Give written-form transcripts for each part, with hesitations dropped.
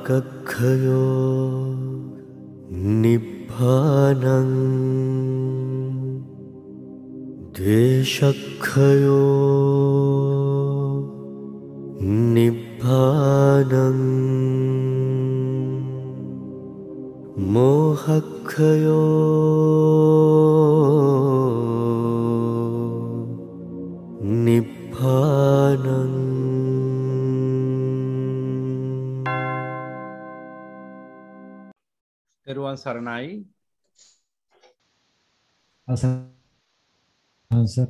रागक्षयो निब्बानं द्वेषक्षयो निब्बानं मोहक्षयो निब्बानं තෙරුවන් සරණයි. අවසන්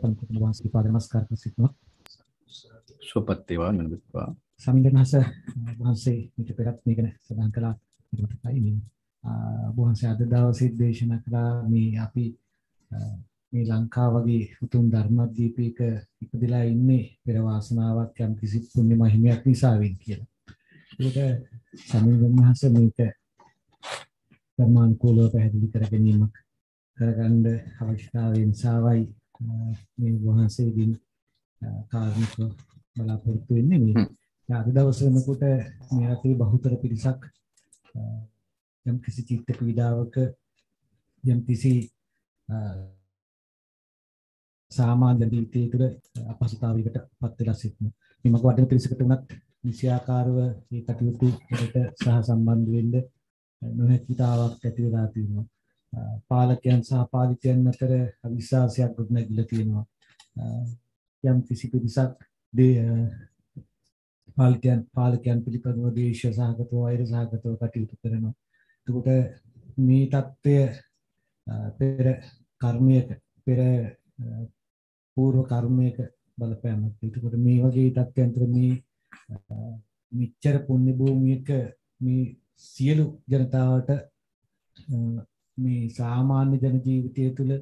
පන්තින වාසික පාද නමස්කාර කරසිටනවා. සුවපත් වේවා මනවිත්වා. සමින්දනහස වහන්සේ මිට පෙරත් මේක සඳහන් කළා මතකයි මේ වහන්සේ අද දවසේ දේශනා කළා මේ අපි මේ ලංකාව වගේ උතුම් ධර්මදීපයක ඉපදලා ඉන්නේ පෙර වාසනාවක් යම් කිසි පුණ්‍ය මහිමයක් නිසා වෙන් කියලා. ඒක සමින්දනහස මේක ධර්මානුකූලව පැහැදිලි කර ගැනීමක් කරගන්න අවශ්‍යතාවය නිසාවයි මේ වහන්සේගෙන් කාර්මික බලාපොරොත්තු වෙන්නේ මේ. අද දවසේ වෙනකොට මේ රටේ බහුතර පිරිසක් යම් කිසි චිත්ත පීඩාවක යම් කිසි සාමාන්‍ය ජීවිතයේ තුළ අපහසුතාවයකට පත් වෙලා සිටිනවා. මේ මග වටින පිරිසකට උනත් නිසියාකාරව මේ කටයුතු වලට සහ සම්බන්ධ වෙන්න නොහැකියාවක් ඇති වෙලා තියෙනවා. පාලකයන් සහ පාලිතයන් අතර අවිශ්වාසයක් ගොඩනැගිලා තියෙනවා. යම් කිසි පිරිසක් පාලකයන් පිළිබඳව දේශ සහගතව වෛර සහගතව කටයුතු කරනවා. එතකොට මේ தත්ත්වය පෙර කර්මයක පෙර පූර්ව කර්මයක බලපෑමක්. එතකොට මේ වගේ තත්ත්වයන් තුළ මේ මිච්ඡර පුණ්‍ය භූමියක මේ සියලු ජනතාවට මේ සාමාන්‍ය ජන ජීවිතය තුළ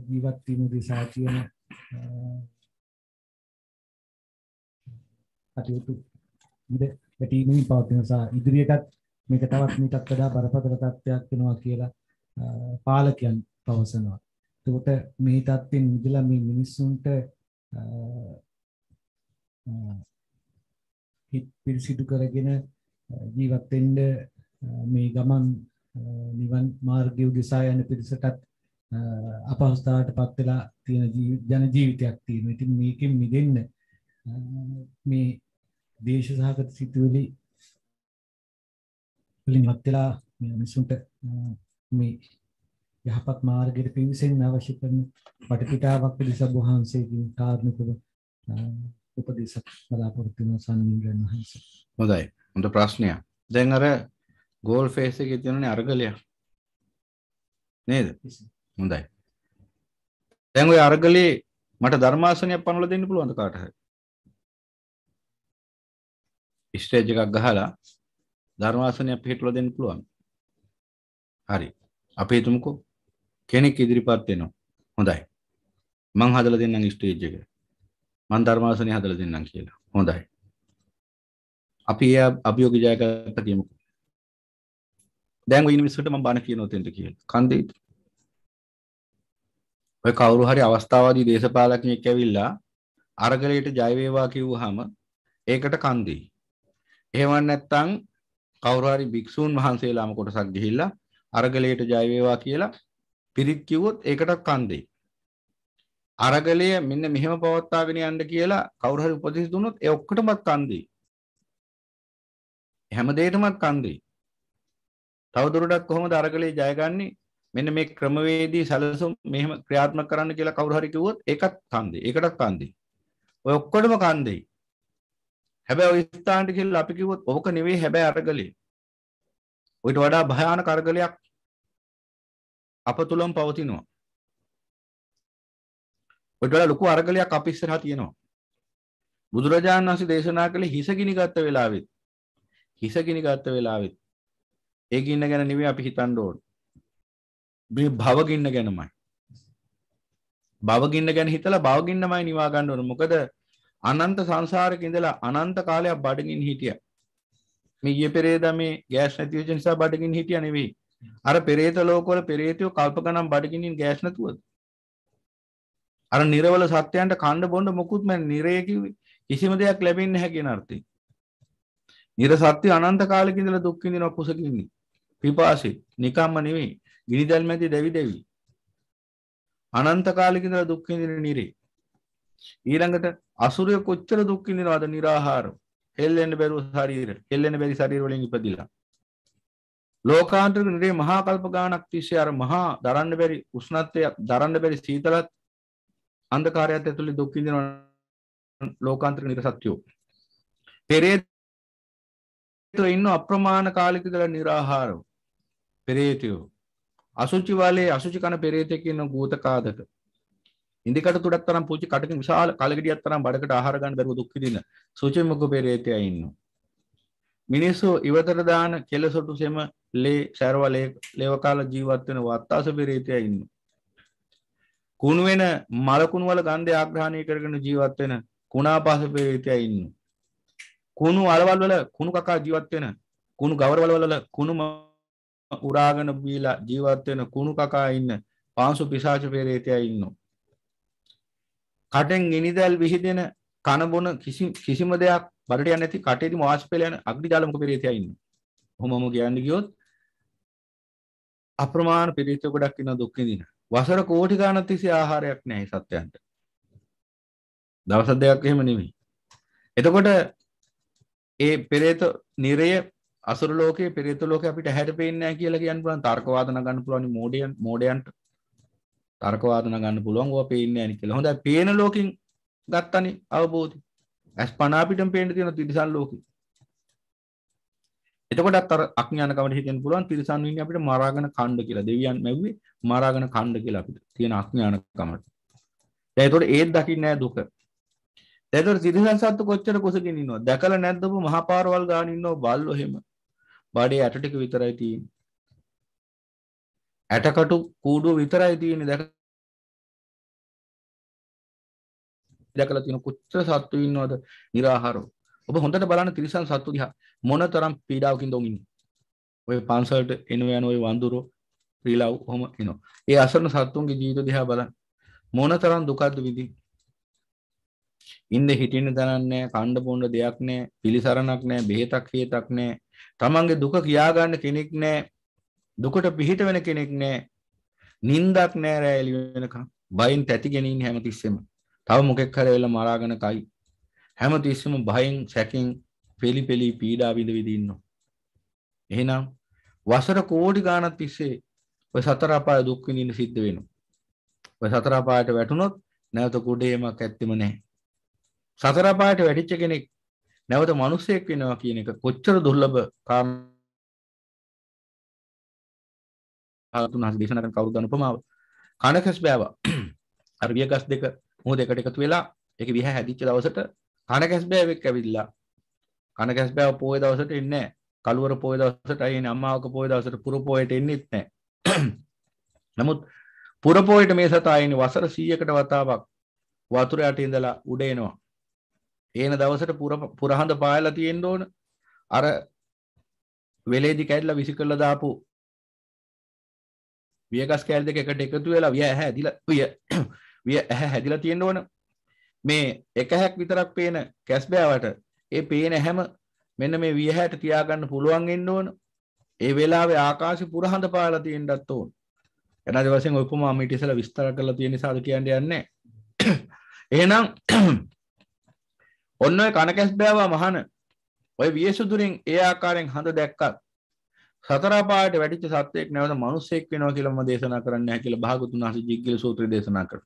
ජීවත් වීම උදෙසා කියන කටයුතු ඉද පැටීමෙන් පවතින නිසා ඉදිරියටත් මේක තවත් මීටත් වඩා බරපතල තත්ත්වයක් වෙනවා කියලා පාලකයන් පවසනවා. එතකොට මේ තත්ත්වෙන් මිදලා මේ මිනිස්සුන්ට හිත පිරිසිදු කරගෙන ජීවත් වෙන්න මේ ගමන් නිවන් මාර්ගය උදෙසා යන පිරිසටත් අපහසුතාවයටපත් වෙලා තියෙන ජන ජීවිතයක් තියෙනවා. ඉතින් මේකෙන් මිදෙන්න මේ දේශ සහගත සිතුවිලි වලින් හත්ලා මේ මිනිසුන්ට මේ යහපත් මාර්ගයට පිවිසෙන්න අවශ්‍ය කරන පටිපිටාවක් පිළිස වහන්සේකින් කාර්මිකව උපදේශක් බලාපොරොත්තු වෙන සම්මිංගන වහන්සේ. හොඳයි. හොඳ ප්‍රශ්නයක්. දැන් අර ගෝල් ෆේස් එකේ තියෙනනේ අරගලයක්. නේද? හොඳයි. දැන් ওই අරගලේ මට ධර්මාසනයක් පනවලා දෙන්න පුළුවන්ද කාට හරි? ස්ටේජ් එකක් ගහලා ධර්මාසනයක් පිටවලා දෙන්න පුළුවන්. හරි. අපි හිතමුකෝ කෙනෙක් ඉදිරිපත් වෙනවා. හොඳයි. මං හදලා දෙන්නම් ස්ටේජ් එක. මං ධර්මාසනය හදලා දෙන්නම් කියලා. හොඳයි. අපි ඒ අභියෝග ජයගත්ත කියමුකෝ. දැන් ඔය මිනිස්සුන්ට මම බණ කියනවා තෙන්ට කියලා. කන්දේද? ඔය කවුරු හරි අවස්ථාවාදී දේශපාලකයෙක් ඇවිල්ලා අරගලයට ජය වේවා කිව්වහම ඒකට කන්දේ. එහෙම නැත්නම් කවුරු හරි භික්ෂූන් වහන්සේලාම කොටසක් ගිහිල්ලා අරගලයට ජය වේවා කියලා පිරිත් කිව්වොත් ඒකට කන්දේ. අරගලය මෙන්න මෙහෙම පවත්වාගෙන යන්න කියලා කවුරු හරි උපදෙස් දුන්නොත් ඒ ඔක්කොටමත් කන්දේ. හැම දෙයකටමත් කන්දේ. තවදුරටත් කොහොමද අරගලේ ජයගන්නේ? මෙන්න මේ ක්‍රමවේදී සැලසුම් මෙහෙම ක්‍රියාත්මක කරන්න කියලා කවුරු හරි කිව්වොත් ඒකත් කන්දේ. ඒකටත් කන්දේ. ඔය ඔක්කොටම කන්දේ. හැබැයි ඔය ස්ථානට කියලා අපි කිව්වොත් ඕක නෙවෙයි හැබැයි අරගලේ. ඔයිට වඩා භයානක අරගලයක් අප තුලම පවතිනවා. ඔයිට වඩා ලොකු අරගලයක් අපි ඉස්සරහා තියෙනවා. බුදුරජාණන් වහන්සේ දේශනා කළේ හිස ගිනිගත් වෙලාවෙත් ඒ ගින්න ගැන නෙවෙයි අපි හිතන්න ඕන. මේ භව ගින්න ගැනමයි. භව ගින්න ගැන හිතලා භව ගින්නමයි නිවා ගන්න ඕන. මොකද අනන්ත සංසාරේ ඉඳලා අනන්ත කාලයක් බඩගින්න හිටියා. මේ ඊයේ පෙරේදා මේ ගෑස් නැති වෙච්ච නිසා බඩගින්න හිටියා නෙවෙයි. අර පෙරේත ලෝකවල පෙරේතයෝ කල්ප ගණන් බඩගින්නින් ගෑස් නැතුවද? අර නිර්වල සත්‍යයන්ට කණ්ඩ බොණ්ඩ මොකුත් මම නිරේ කිව්වේ කිසිම දෙයක් ලැබෙන්නේ නැහැ කියන අර්ථයෙන්. නිර්සත්‍ය අනන්ත කාලෙක ඉඳලා දුක් විඳිනවා කුසකින්නේ. පිපාසෙ නිකම්ම නෙවෙයි. ගිනිදැල් මැදි දෙවි දෙවි. අනන්ත කාලෙක ඉඳලා දුක් විඳින නිරේ. ඊළඟට අසුරය කොච්චර දුක් විඳිනවද निराහාරව. හෙල්ලෙන්න බැරුව ශරීර. හෙල්ලෙන්න බැරි ශරීර වලින් ඉපදිලා. ලෝකාන්තරික නිරේ මහා කල්ප ගානක් තිස්සේ අර මහා දරන්න බැරි උෂ්ණත්වය දරන්න බැරි සීතලත් අන්ධකාරයත් ඇතුලේ දුක් විඳිනවා ලෝකාන්තරික නිර්සත්‍යෝ. පෙරේතෝ ඉන්න අප්‍රමාණ කාලෙක ඉඳලා निराහාරව. පෙරේතයෝ අසුචි වලේ අසුචි කන පෙරේතෙක් ඉන්න භූතකාදක. ඉන්දිකට තුඩක් තරම් පුංචි කටකින් විශාල කලගෙඩියක් තරම් බඩකට ආහාර ගන්න බැරුව දුක් විඳින සුචි මුඛ පෙරේතයා ඉන්නවා. මිනිස්සු ඉවතට දාන කෙලසොටු සෙම ලේ සර්වලේ ලේවකාල ජීවත් වෙන වත්තාස පෙරේතයා ඉන්නවා. කුණු වෙන මලකුණු වල ගන්ධය ආග්‍රහණය කරගෙන ජීවත් වෙන කුණාපාස පෙරේතයා ඉන්නවා. කුණු අලවල් වල කුණු කකා ජීවත් වෙන කුණු ගවරවල වල කුණු උරාගෙන බීලා ජීවත් වෙන කුණු කකා ඉන්න පාංශු පිසාච පෙරේතයා ඉන්නවා. කටෙන් ගිනිදැල් විහිදෙන කන බොන කිසිම දෙයක් බඩට යන්නේ නැති කටේදී මාස් පෙළ යන අග්නිජාලමුඛ පෙරේතයා ඉන්නවා. කොහොමම කියන්නේ ගියොත් අප්‍රමාණ පෙරේත ගොඩක් ඉන්න දුක් විඳින. වසර කෝටි ගණන් තිස්සේ ආහාරයක් නැහැ සත්‍යයන්ට. දවස් දෙකක් එහෙම නෙමෙයි. එතකොට ඒ පෙරේත නිරය අසුර ලෝකයේ පෙරේත ලෝකේ අපිට හැට පේන්නේ නැහැ කියලා කියන්න පුළුවන්. තර්කවාදන ගන්න පුළුවන් මෝඩයන්ට. තර්කවාදන ගන්න පුළුවන් ඕවා පේන්නේ නැහැ කියලා. හොඳයි පේන ලෝකෙන් ගත්තනේ අවබෝධය. අස්පනා අපිටම පේන්න තියෙන තිරිසන් ලෝකෙ. එතකොට අර අඥානකමට හිතෙන්න පුළුවන් තිරිසන් වෙන්නේ අපිට මරාගෙන කණ්ඩ කියලා. දෙවියන් මැව්වේ මරාගෙන කණ්ඩ කියලා අපිට තියෙන අඥානකමට. දැන් ඒතකොට ඒත් දකින්නේ නැහැ දුක. දැන් ඒතකොට තිරිසන් සත්තු කොච්චර කුසකින් ඉන්නවද? දැකලා නැද්ද ඔබ මහා පාරවල් ගාන ඉන්නව බල්ලෝ එහෙම. බඩේ ඇට ටික විතරයි තියෙන්නේ. ඇටකටු කූඩුව විතරයි තියෙන්නේ. දැකලා තියෙන කොච්චර සත්තු ඉන්නවද निराහාරව. ඔබ හොඳට බලන්න තිරිසන් සත්තු දිහා මොනතරම් පීඩාවකින් දොන් ඉන්නේ. ඔය පන්සලට එන යන ඔය වඳුරෝ රිලව් ඔහම එනවා. ඒ අසරණ සත්තුන්ගේ ජීවිත දිහා බලන්න මොනතරම් දුකද විඳින්නේ. ඉන්නේ හිටින්න තනක් නැහැ, කණ්ඩ පොණ්ඩ දෙයක් නැහැ, පිළිසරණක් නැහැ, බෙහෙතක් හේතක් නැහැ. තමන්ගේ දුක කියා ගන්න කෙනෙක් නැහැ. දුකට පිහිට වෙන කෙනෙක් නැහැ. නින්දක් නැහැ රැ එළි වෙනකම්. බයෙන් තැතිගෙන ඉන්නේ හැමතිස්සෙම. තව මොකෙක් හරි වෙලා මරාගෙන කයි. හැමතිස්සෙම බයෙන් සැකෙන් පෙලි පෙලි පීඩා විඳ ඉන්නවා. එහෙනම් වසර කෝටි ගාණක් තිස්සේ ඔය සතර අපාය දුක් විඳින්න සිද්ධ වෙනවා. ඔය සතර අපායට වැටුනොත් නැවත කුඩේමක් ඇත්තෙම නැහැ. සතර අපායට වැටිච්ච කෙනෙක් නැවත මිනිසෙක් වෙනවා කියන එක කොච්චර දුර්ලභ කාරණාවක් දේශනා කරන කවුරුද උපමාව. කනකස් බෑවා. අර වියගස් දෙක මොහොතකට එකතු වෙලා ඒක විහ හැදිච්ච දවසට කනකස් බෑවෙක් ඇවිල්ලා කනකස් බෑව පොයේ දවසට එන්නේ නැහැ. කලුවර පොයේ දවසට අයිනේ අම්මාවක පොයේ දවසට පුර පොයේට එන්නෙත් නැහැ. නමුත් පුර පොයේට මේ සතා අයිනේ වසර 100කට වතාවක් වතුර යට ඉඳලා උඩ එනවා. ඒන දවසට පුරහඳ පායලා තියෙන්න ඕන. අර වෙලේදි කැඩලා විසි කරලා දාපු වියගස් කැල් දෙක එකට එකතු වෙලා විය ඇහැ හැදිලා තියෙන්න ඕන. මේ එක හැක් විතරක් පේන කැස් බෑවට ඒ පේන හැම මෙන්න මේ විය හැට තියාගන්න පුළුවන් වෙන්න ඕන. ඒ වෙලාවේ ආකාශය පුරහඳ පායලා තියෙන්නත් ඕන. එනවාද වශයෙන් ඔය උපමාව මීට ඉස්සලා විස්තර කරලා තියෙන නිසාද කියන්නේ යන්නේ. එහෙනම් ඔන්න ඔය කනකැස් බෑවා මහන ඔය වියසුදුරින් ඒ ආකාරයෙන් හඳ දැක්කත් සතර පායට වැටිච්ච සත්‍යයක් නැවත මිනිසෙක් වෙනවා කියලා මම දේශනා කරන්නේ නැහැ කියලා භාගතුන් වහන්සේ ජිග්ගල සූත්‍රය දේශනා කරා.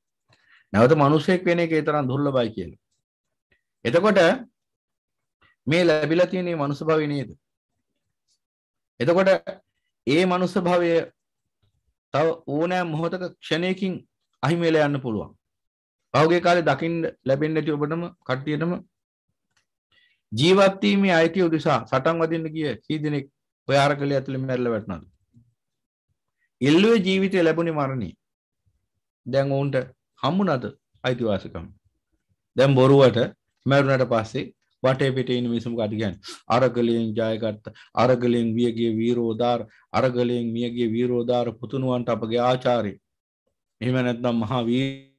නැවත මිනිසෙක් වෙන එක ඒ තරම් දුර්ලභයි කියලා. එතකොට මේ ලැබිලා තියෙන මේ මනුස්ස භවය නේද? එතකොට ඒ මනුස්ස භවය තව ඕනෑම මොහොතක ක්ෂණයකින් අහිමි වෙලා යන්න පුළුවන්. පහුගිය කාලේ දකින්න ලැබෙන්නේ නැති ඔබටම කට්ටියටම ජීවත් වීමේ අයිතිය උදෙසා සටන් වදින්න ගිය කී දෙනෙක් ඔය ආරකලිය ඇතුලේ මැරලා වැටුණාද? ඉල්ලුවේ ජීවිතය ලැබුණේ මරණේ. දැන් උන්ට හම්බුණාද අයිතිවාසිකම්? දැන් බොරුවට මැරුණාට පස්සේ වටේ පිටේ ඉන්න මිනිස්සු මොකද කියන්නේ? අරගලයෙන් ජයගත්ත, අරගලයෙන් වියගේ වීරෝදාර, අරගලයෙන් මියගේ වීරෝදාර පුතුණුවන්ට අපගේ ආචාර්ය. එහෙම නැත්නම් මහා වීරයෙක්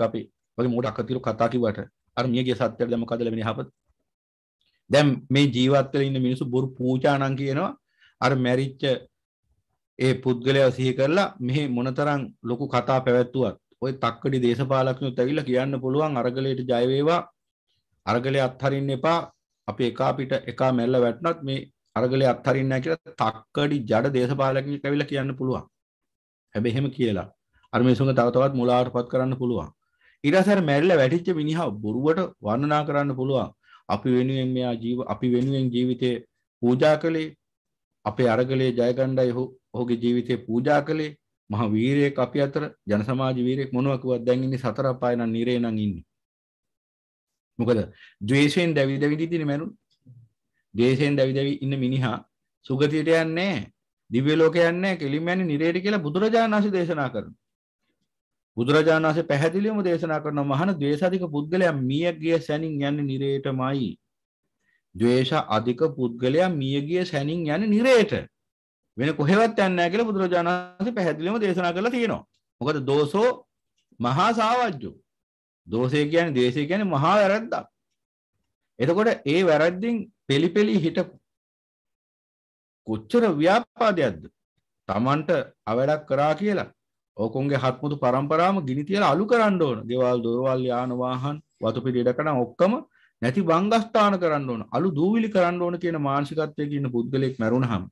අපි වගේ මොඩ අකතිරු කතා කිව්වට අර මියගේ සත්‍යයට දැන් මොකද ලැබෙන්නේ යහපත? දැන් මේ ජීවත් වෙලා ඉන්න මිනිස්සු බොරු පූජා නම් කියනවා. අර මැරිච්ච ඒ පුද්ගලයා සිහි කරලා මෙහි මොනතරම් ලොකු කතා පැවැත්වුවත් ওই තක්කඩි දේශපාලඥයොත් ඇවිල්ලා කියන්න පුළුවන් අරගලයට ජය වේවා. අරගලය අත්හරින්න එපා. අපි අපිට එකා මැල්ල වැටුණත් මේ අරගලය අත්හරින්න නැහැ කියලා තක්කඩි ජඩ දේශපාලඥයෙක් ඇවිල්ලා කියන්න පුළුවන්. හැබැයි එහෙම කියලා අර මිනිසුන්ව තව තවත් මුලාවටපත් කරන්න පුළුවන්. ඊට පස්සේ අර මැරිලා වැටිච්ච මිනිහා බොරුවට වර්ණනා කරන්න පුළුවන්. අපි වෙනුවෙන් ජීවිතේ පූජා කළේ. අපේ අරගලයේ ජය ගන්නයි ඔහුගේ ජීවිතේ පූජා කළේ. මහා වීරයෙක් අපි අතර ජන සමාජ වීරයෙක් මොනවා කිව්වත් දැන් ඉන්නේ සතර අපාය නම් නිරේ නම් ඉන්නේ. මොකද ද්වේෂයෙන් දැවි දැවි ඉඳින්නේ මරුන්. ද්වේෂයෙන් දැවි දැවි ඉන්න මිනිහා සුගතියට යන්නේ නැහැ. දිව්‍ය ලෝකයට යන්නේ නැහැ. කෙලින්ම යන්නේ නිරේට කියලා බුදුරජාණන් වහන්සේ දේශනා කරනවා. බුදුරජාණන් වහන්සේ පැහැදිලිවම දේශනා කරනවා මහාන ද්වේෂාධික පුද්ගලයා මියගිය සැනින් යන්නේ නිරේටමයි. ද්වේෂ අධික පුද්ගලයා මියගිය සැනින් යන්නේ නිරේට. වෙන කොහෙවත් යන්නේ නැහැ කියලා බුදුරජාණන් වහන්සේ පැහැදිලිවම දේශනා කරලා තියෙනවා. මොකද දෝසෝ මහා සාවජ්ජෝ. දෝෂය කියන්නේ ද්වේෂය කියන්නේ මහා වැරද්දක්. එතකොට ඒ වැරද්දින් පෙලිපෙලි හිටපු කොච්චර ව්‍යාපාදයක්ද? Tamanට අවඩක් කරා කියලා ඕකොන්ගේ හත්මුතු පරම්පරාවම ගිනි තියලා අලු කරන්න ඕන. ගෙවල් දොරවල් යාන වාහන වතු පිටි ඉඩකඩම් ඔක්කොම නැති බංගස්ථාන කරන්න ඕන. අලු දූවිලි කරන්න ඕන කියන මානසිකත්වයක ඉන්න පුද්ගලෙක් මැරුණාම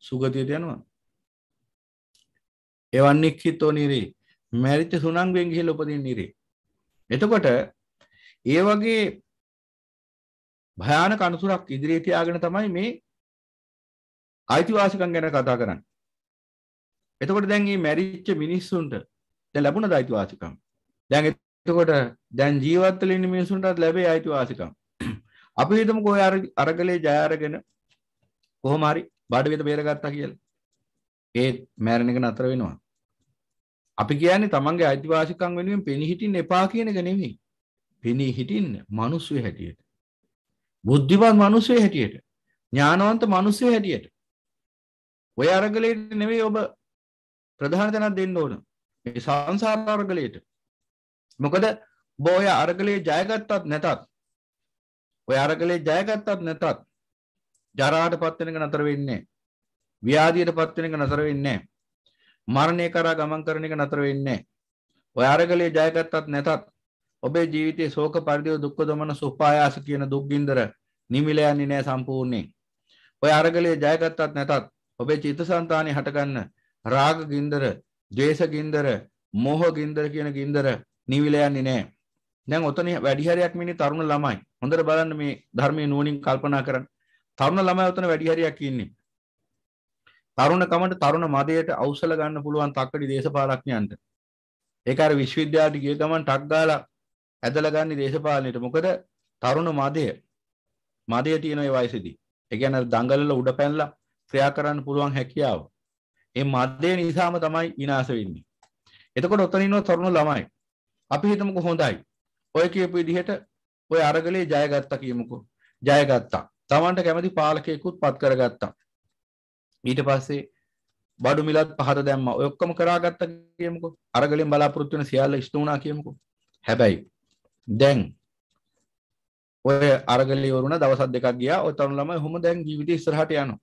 සුගතියට යනවා. එවන් නික්ඛිතෝ නිරේ. මැරිච්ච සුනංගෙන් ගිහිල්ලා උපදින්න නිරේ. එතකොට ඒ වගේ භයානක අනුසුරක් ඉදිරියේ තියාගෙන තමයි මේ අයිතිවාසිකම් ගැන කතා කරන්නේ. එතකොට දැන් මේ මැරිච්ච මිනිස්සුන්ට දැන් ලැබුණද අයිතිවාසිකම්? දැන් එතකොට දැන් ජීවත් වෙලා ඉන්න මිනිස්සුන්ටත් ලැබේ අයිතිවාසිකම්. අපි හිතමුකෝ ඔය අරගලේ ජය අරගෙන කොහොම හරි බඩ වේද බේරගත්තා කියලා. ඒ මැරෙන එක නතර වෙනවා. අපි කියන්නේ තමන්ගේ අයිතිවාසිකම් වෙනුවෙන් පෙනී හිටින්න එපා කියන එක නෙමෙයි. පෙනී හිටින්න මිනිස්සු හැටියට. බුද්ධිමත් මිනිස්සු හැටියට. ඥානවන්ත මිනිස්සු හැටියට. ඔය අරගලේට නෙමෙයි ඔබ ප්‍රධාන තැනක් දෙන්න ඕන. මේ සංසාර අරගලේට. මොකද ඔබ ඔය අරගලේ ජයගත්තත් නැතත් ඔය අරගලේ ජයගත්තත් නැතත් ජරාටපත් වෙන එක නතර වෙන්නේ නැහැ. ව්‍යාධියටපත් වෙන එක නතර වෙන්නේ නැහැ. මරණය කරා ගමන් කරන එක නතර වෙන්නේ නැහැ. ඔය අරගලේ ජයගත්තත් නැතත් ඔබේ ජීවිතයේ ශෝක පරිදේව දුක්ඛ දමන සුපායාස කියන දුක් ගින්දර නිමිල යන්නේ නැහැ සම්පූර්ණයෙන්. ඔය අරගලේ ජයගත්තත් නැතත් ඔබේ චිත්තසංතානෙ හටගන්න රාග ගින්දර, ද්වේෂ ගින්දර, මෝහ ගින්දර කියන ගින්දර නිවිල යන්නේ නැහැ. දැන් ඔතන වැඩි හරියක් මිනිහ තරුණ ළමයි. හොඳට බලන්න මේ ධර්මයේ නුවණින් කල්පනා කරන්න. තරුණ ළමයි ඔතන වැඩි හරියක් ඉන්නේ. තරුණ කමට තරුණ මදයට අවසල ගන්න පුළුවන් තක්කඩි දේශපාලඥයන්ට. ඒක අර විශ්වවිද්‍යාලයට ගිය ගමන් ටක් ගාලා ඇදලා ගන්න දේශපාලනයට. මොකද තරුණ මදය තියෙන ඒ වයසේදී. ඒ කියන්නේ දඟලලා උඩ පැනලා ක්‍රියා කරන්න පුළුවන් හැකියාව. ඒ මදය නිසාම තමයි විනාශ වෙන්නේ. එතකොට ඔතන ඉන්න තරුණ ළමයි. අපි හිතමුකෝ හොඳයි. ඔය කියපු විදිහට ඔය අරගලේ ජයගත්තා කියමුකෝ. ජයගත්තා. Tamanට කැමති පාලකයෙකුත් පත් කරගත්තා. ඊට පස්සේ බඩු මිලත් පහත දැම්මා. ඔය ඔක්කොම කරාගත්තා කියමුකෝ. අරගලෙන් බලාපොරොත්තු වෙන සියල්ල ඉෂ්ට වුණා කියමුකෝ. හැබැයි දැන් ඔය අරගලේ වරුණ දවස් දෙකක් ගියා. ඔය තරුණ ළමයි ඔහොම දැන් ජීවිතේ ඉස්සරහට යනවා.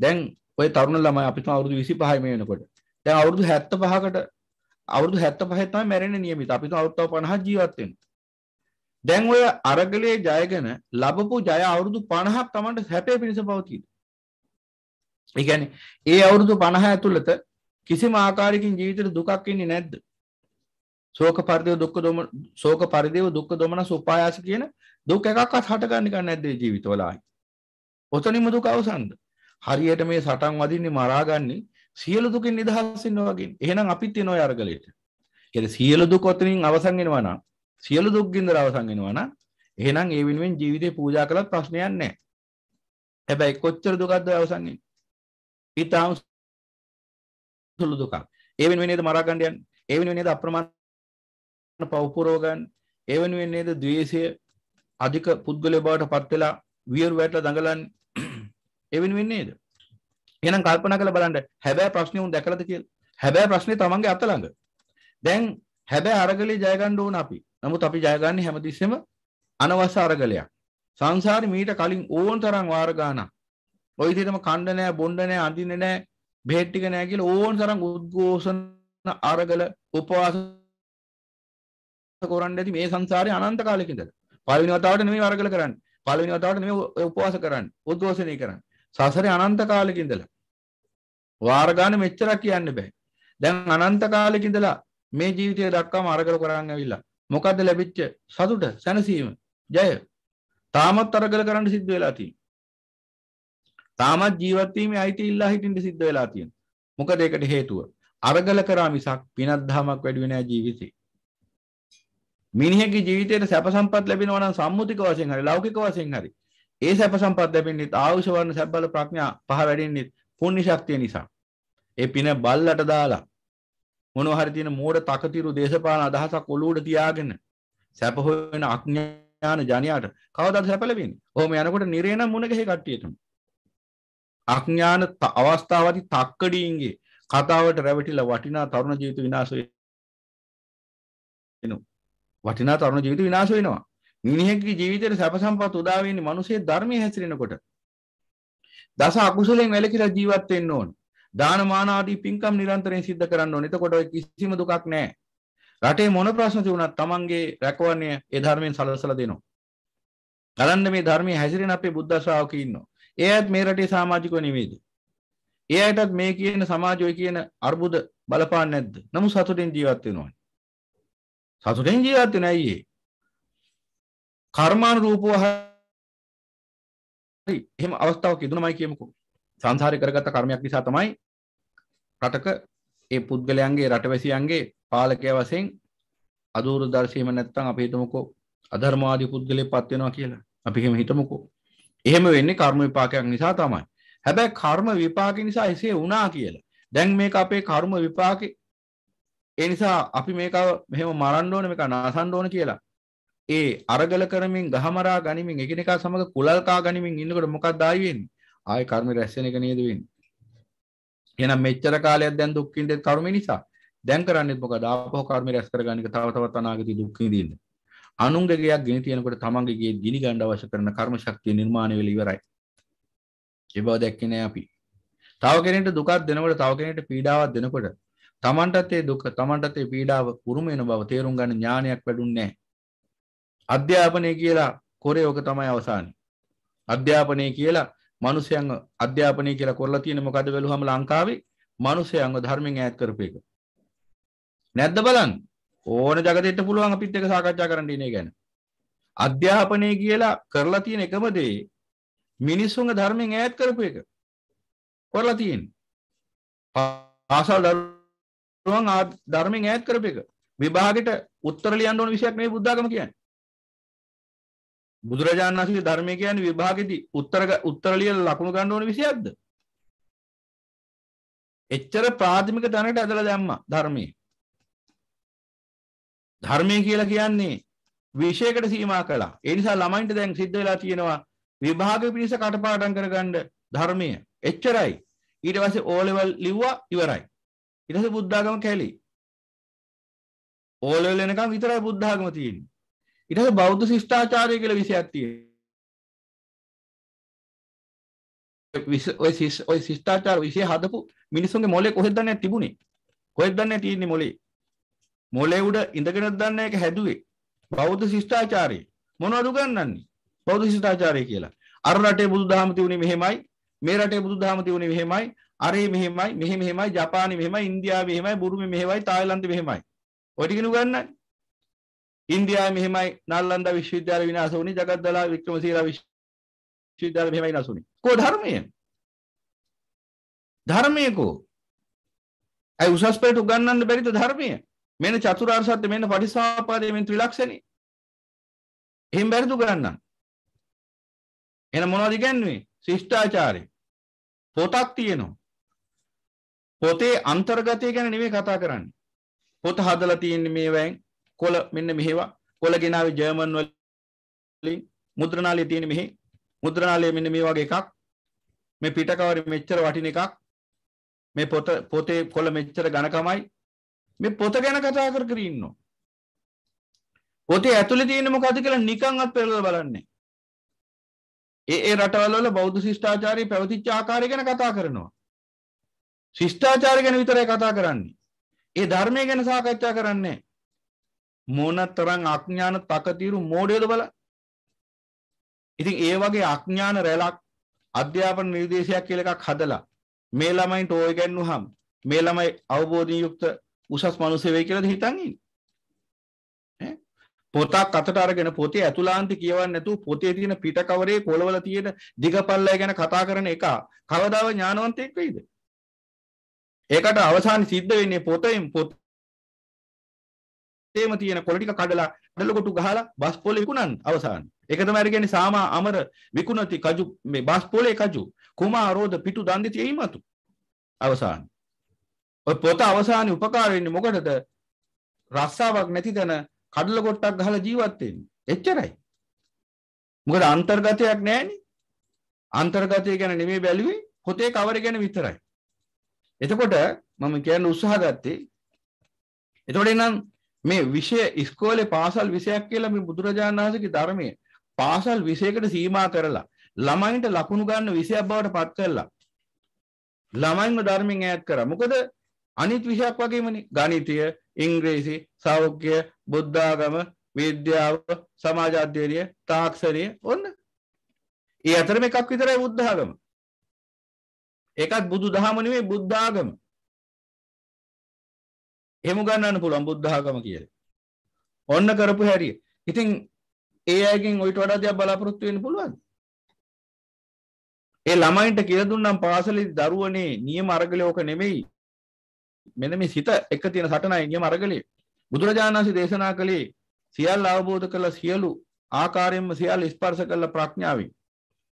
දැන් ඔය තරුණ ළමයි අපිට අවුරුදු 25 මේ වෙනකොට. දැන් අවුරුදු 75 තමයි මැරෙන්න නියමිත. අපිට අවුරුදු 50ක් ජීවත් වෙන්න. දැන් ඔය අරගලේ ජයගෙන ලැබපු ජය අවුරුදු 50ක් Tamanට හැපේ පිණිස පවතී. ඒ කියන්නේ ඒ අවුරුදු 50 ඇතුළත කිසිම ආකාරයකින් ජීවිතේ දුකක් ඉන්නේ නැද්ද? ශෝක පරිදේව දුක්ඛ දොමන සුපායාස කියන දුක් එකක්වත් හටගන්න එක නැද්ද මේ ජීවිතවල ආයි? ඔතනින්ම දුක අවසන්ද? හරියට මේ සටන් වදින්නේ මරාගන්නේ සියලු දුකින් නිදහස් වෙනවා වගේ. එහෙනම් අපිත් එන ඔය අරගලයට. කියන්නේ සියලු දුක ඔතනින් අවසන් වෙනවා නම් සියලු දුක් ගින්දර අවසන් වෙනවා නම් එහෙනම් ඒ වෙනුවෙන් ජීවිතේ පූජා කළත් ප්‍රශ්නයක් නැහැ. හැබැයි කොච්චර දුකක්ද අවසන් වෙන්නේ? ඊටාම් සුළු දුකක්. ඒ වෙනුවෙන් නේද මරා ගන්න යන්නේ? ඒ වෙනුවෙන් නේද අප්‍රමාණ පව පුරව ගන්න? ඒ වෙනුවෙන් නේද ද්වේෂය අධික පුද්ගලයා බවට පත් වෙලා වියරු වැටලා දඟලන්නේ? ඒ වෙනුවෙන් නේද? එහෙනම් කල්පනා කරලා බලන්න හැබැයි ප්‍රශ්නේ උන් දැකලාද කියලා? හැබැයි ප්‍රශ්නේ තමන්ගේ අත ළඟ. දැන් හැබැයි අරගලේ ජය ගන්න ඕන අපි. නමුත් අපි ජය ගන්නේ හැමතිස්සෙම අනවශ්‍ය අරගලයක්. සංසාරේ මීට කලින් ඕන තරම් වාර ගානක් ඔය විදිහටම කණ්ඩ නැහැ, බොණ්ඩ නැහැ, අඳින්නේ නැහැ, බෙහෙත් ටික නැහැ කියලා ඕන තරම් උද්ඝෝෂණ අරගල උපවාස කරන්නේ නැති මේ සංසාරේ අනන්ත කාලෙක ඉඳලා. පළවෙනි වතාවට නෙමෙයි අරගල කරන්නේ. පළවෙනි වතාවට නෙමෙයි උපවාස කරන්නේ. උද්ඝෝෂණය කරන්නේ. සසරේ අනන්ත කාලෙක ඉඳලා. වාර ගාන මෙච්චරක් කියන්න බෑ. දැන් අනන්ත කාලෙක ඉඳලා මේ ජීවිතය දක්වාම අරගල කරන් ඇවිල්ලා. මොකද්ද ලැබිච්ච සතුට, සැනසීම, ජය? තාමත් අරගල කරන්න සිද්ධ වෙලා තියෙනවා. තාමත් ජීවත් වීමේ අයිතිය ඉල්ලා හිටින්න සිද්ධ වෙලා තියෙනවා. මොකද ඒකට හේතුව අරගල කරා මිසක් පිනක් දහමක් වැඩි වෙන්නේ නැහැ ජීවිතේ. මිනිහෙක්ගේ ජීවිතේට සැප සම්පත් ලැබෙනවා නම් සම්මුතික වශයෙන් හරි ලෞකික වශයෙන් හරි ඒ සැප සම්පත් ලැබෙන්නේ ආයුෂ වර්ණ සැපබල ප්‍රඥා පහ වැඩෙන්නේ පුණ්‍ය ශක්තිය නිසා. ඒ පින බල්ලට දාලා මොනවා හරි තියෙන මෝඩ තකතිරු දේශපාලන අදහසක් ඔලුවට තියාගෙන සැප හොයන අඥාන ජනයාට කවදාද සැප ලැබෙන්නේ? ඔහොම යනකොට නිරේන මුණ ගැහි කට්ටියටම. අඥාන අවස්ථාවදී තක්කඩීන්ගේ කතාවට රැවටිලා වටිනා තරුණ ජීවිත විනාශ වෙනවා. වටිනා තරුණ ජීවිත විනාශ වෙනවා. මිනිහෙක්ගේ ජීවිතේට සැප සම්පත් උදා වෙන්නේ මිනිස්සේ ධර්මයේ හැසිරෙනකොට. දස අකුසලෙන් වැළකීලා ජීවත් වෙන්න ඕන. දාන මාන ආදී පින්කම් නිරන්තරයෙන් සිද්ධ කරන්න ඕන. එතකොට ඔය කිසිම දුකක් නැහැ. රටේ මොන ප්‍රශ්න තිබුණත් තමන්ගේ රැකවන්නේ ඒ ධර්මයෙන් සලසලා දෙනවා. ගලන්න මේ ධර්මයේ හැසිරෙන අපේ බුද්ධ ශ්‍රාවකයෝ ඉන්නවා. ඒ අයත් මේ රටේ සමාජිකව නෙවෙයිද? ඒ අයටත් මේ කියන සමාජය කියන අර්බුද බලපාන්නේ නැද්ද? නමුත් සතුටින් ජීවත් වෙනවා. සතුටින් ජීවත් වෙන්නේ ඇයි? කර්මානුරූපව හරි එහෙම අවස්ථාවක් ඉදුණමයි කියමුකෝ. සංසාරේ කරගත්ත කර්මයක් නිසා තමයි රටක ඒ පුද්ගලයන්ගේ රටවැසියන්ගේ පාලකයා වශයෙන් අදූරදර්ශීම නැත්තම් අපි හිතමුකෝ අධර්මවාදී පුද්ගලයෙක්පත් වෙනවා කියලා. අපි එහෙම හිතමුකෝ. එහෙම වෙන්නේ කර්ම විපාකයක් නිසා තමයි. හැබැයි කර්ම විපාක නිසා එසේ වුණා කියලා. දැන් මේක අපේ කර්ම විපාකේ. ඒ නිසා අපි මේක මෙහෙම මරන්න ඕනේ මේක නාසන්න ඕනේ කියලා. ඒ අරගල කරමින් ගහමරා ගනිමින් එකිනෙකා සමග කුලල් කා ගනිමින් ඉන්නකොට මොකක්ද ආයි වෙන්නේ? ආයි කර්ම රැස් වෙන එක නේද වෙන්නේ? එහෙනම් මෙච්චර කාලයක් දැන් දුක් විඳින්න කර්ම නිසා දැන් කරන්නේ මොකද? ආපහු කර්ම රැස් කරගන්න එක තව තවත් අනාගතේ දුක් විඳින්න. අනුංගගේ ගයක් ගෙන තියනකොට තමන්ගේ ගේ ගිනි ගන්න අවශ්‍ය කරන කර්ම ශක්තිය නිර්මාණය වෙලා ඉවරයි. ඒ බව දැක්කේ නෑ අපි. තව කෙනෙක්ට දුකක් දෙනකොට තව කෙනෙක්ට පීඩාවක් දෙනකොට තමන්ටත් ඒ දුක තමන්ටත් ඒ පීඩාව උරුම වෙන බව තේරුම් ගන්න ඥානයක් වැඩුන්නේ නෑ. අධ්‍යාපනය කියලා කොරේ ඔක තමයි අවසානයේ. අධ්‍යාපනය කියලා මිනිසයන්ව අධ්‍යාපනය කියලා කරලා තියෙන මොකද බැලුවම ලංකාවේ මිනිසයන්ව ධර්මයෙන් ඈත් කරපු එක. නැද්ද බලන්න? ඕන జగතෙට පුළුවන් අපිත් එක සාකච්ඡා කරන්න ඉන්නේ ගැන. අධ්‍යාපනය කියලා කරලා තියෙන එකම දේ මිනිසුන්ව ධර්මයෙන් ඈත් කරපු එක. කරලා තියෙන්නේ. පාසල් දරුවන් ධර්මයෙන් ඈත් කරපු එක. විභාගෙට උත්තර ලියන්න ඕන විෂයක් නෙවෙයි බුද්ධ ආගම කියන්නේ. බුදුරජාණන් වහන්සේ ධර්මය කියන්නේ විභාගෙදී උත්තර ලියලා ලකුණු ගන්න ඕන විෂයක්ද? එච්චර ප්‍රාථමික තැනකට ඇදලා දැම්මා ධර්මයේ. ධර්මය කියලා කියන්නේ විෂයකට සීමා කළා. ඒ නිසා ළමයින්ට දැන් සිද්ධ වෙලා තියෙනවා විභාග පිණිස කටපාඩම් කරගන්න ධර්මය. එච්චරයි. ඊට පස්සේ O level ලිව්වා ඉවරයි. ඊට පස්සේ බුද්ධ ආගම කැලි. O level එනකම් විතරයි බුද්ධ ආගම තියෙන්නේ. ඊට පස්සේ බෞද්ධ ශිෂ්ටාචාරය කියලා විෂයක් තියෙනවා. ඔය ශිෂ්ටාචාර විෂය හදපු මිනිස්සුන්ගේ මොලේ කොහෙද දන්නේ තිබුණේ? කොහෙද දන්නේ තියෙන්නේ මොලේ? මොලේ උඩ ඉඳගෙන දන්නේ ඒක හැදුවේ. බෞද්ධ ශිෂ්ටාචාරය. මොනවද උගන්වන්නේ? බෞද්ධ ශිෂ්ටාචාරය කියලා. අර රටේ බුදුදහම තිබුණේ මෙහෙමයි, මේ රටේ බුදුදහම තිබුණේ මෙහෙමයි, අරේ මෙහෙමයි, මෙහෙමයි, ජපානයේ මෙහෙමයි, ඉන්දියාවේ මෙහෙමයි, බුරුමේ මෙහෙමයි, තායිලන්තේ මෙහෙමයි. ඔය ටික නුගන්නන්නේ. ඉන්දියාවේ මෙහෙමයි, නාලන්දා විශ්වවිද්‍යාලය විනාශ වුණේ, ජගත්දලා වික්‍රමසීලා විශ්වවිද්‍යාලය මෙහෙමයි විනාශ වුණේ. කො ධර්මය? ධර්මය කො? අය උසස් පෙළට උගන්වන්න බැරිද ධර්මය? මෙන්න චතුරාර්ය සත්‍ය මෙන්න පටිච්චසමුප්පාදය මෙන්න ත්‍රිලක්ෂණේ. එහෙම බැරිද උගන්වන්න? එහෙනම් මොනවද ඉගැන්වුවේ? ශිෂ්ටාචාරය. පොතක් තියෙනවා. පොතේ අන්තර්ගතය ගැන නෙමෙයි කතා කරන්නේ. පොත හදලා තියෙන්නේ මේවෙන් කොළ මෙන්න මෙහෙවා. කොළ ගෙනාවේ ජර්මන් වලින් මුද්‍රණාලයේ තියෙන මෙහි. මුද්‍රණාලයේ මෙන්න මේ වගේ එකක්. මේ පිටකවරේ මෙච්චර වටින එකක්. මේ පොතේ කොළ මෙච්චර ඝනකමයි. මේ පොත ගැන කතා කර ඉන්නවා. පොතේ ඇතුලේ තියෙන මොකද්ද කියලා නිකන්වත් පෙරලලා බලන්නේ. ඒ රටවල වල බෞද්ධ ශිෂ්ටාචාරය පැවතිච්ච ආකාරය ගැන කතා කරනවා. ශිෂ්ටාචාරය ගැන විතරයි කතා කරන්නේ. ඒ ධර්මය ගැන සාකච්ඡා කරන්නේ මොනතරම් අඥාන තකතිරු මෝඩයද බලන්න. ඉතින් ඒ වගේ අඥාන රැලක් අධ්‍යාපන නිර්දේශයක් කියලා එකක් හදලා මේ ළමයින්ට ඕය ගන්නුවහම මේ ළමයි අවබෝධයෙන් යුක්ත උසස් මිනිස්සු වෙයි කියලා හිතන් ඉන්නේ. පොතක් අතට අරගෙන පොතේ ඇතුළාන්ත කියවන්නේ නැතුව පොතේ තියෙන පිට කවරේ කොළවල තියෙන දිගපල්ලය ගැන කතා කරන එක කවදාව ඥානවන්තයෙක් වෙයිද? ඒකට අවසානයේ සිද්ධ වෙන්නේ පොතෙන් පොතේම තියෙන කොළ ටික කඩලා කඩලකොටු ගහලා බස් පොලේ විකුණන්න අවසානයේ. ඒක තමයි අර කියන්නේ සාමා අමර විකුණති කජු මේ බස් පොලේ කජු කුමාරෝද පිටු දන්දි තියෙයිමතු අවසානයේ. ඔය පොත අවසානයේ උපකාර වෙන්නේ මොකටද? රස්සාවක් නැති තැන කඩල කොටක් ගහලා ජීවත් වෙන්නේ. එච්චරයි. මොකද අන්තර්ගතයක් නැහැනේ. අන්තර්ගතය ගැන නෙමෙයි බැලුවේ පොතේ කවර ගැන විතරයි. එතකොට මම කියන්න උත්සාහ ගත්තේ එතකොට එනම් මේ විෂය ඉස්කෝලේ පාසල් විෂයක් කියලා මේ බුදුරජාණන් වහන්සේගේ ධර්මයේ පාසල් විෂයකට සීමා කරලා ළමයින්ට ලකුණු ගන්න විෂයක් බවට පත් කළා. ළමයින්ව ධර්මයෙන් ඈත් කරා. මොකද අනිත් විෂයක් වගේමනේ ගණිතය, ඉංග්‍රීසි, සෞඛ්‍ය, බුද්ධාගම, විද්‍යාව, සමාජ අධ්‍යයනය, තාක්ෂණය ඔන්න. ඒ අතරම එකක් විතරයි බුද්ධාගම. ඒකත් බුදු දහම නෙවෙයි බුද්ධාගම. එහෙම ගන්නන්න පුළුවන් බුද්ධාගම කියලා. ඔන්න කරපු හැටි. ඉතින් ඒ අයගෙන් ඔයිට වඩා දෙයක් බලාපොරොත්තු වෙන්න පුළුවන්ද? ඒ ළමයින්ට කියලා දුන්නම් පාසලේදී දරුවනේ නියම අරගලේ ඕක නෙමෙයි. මෙන්න මේ සිත එක තියෙන සටනයි නියම අරගලේ. බුදුරජාණන් වහන්සේ දේශනා කළේ සියල්ල අවබෝධ කළ සියලු ආකාරයෙන්ම සියල්ල ස්පර්ශ කළ ප්‍රඥාවෙන්.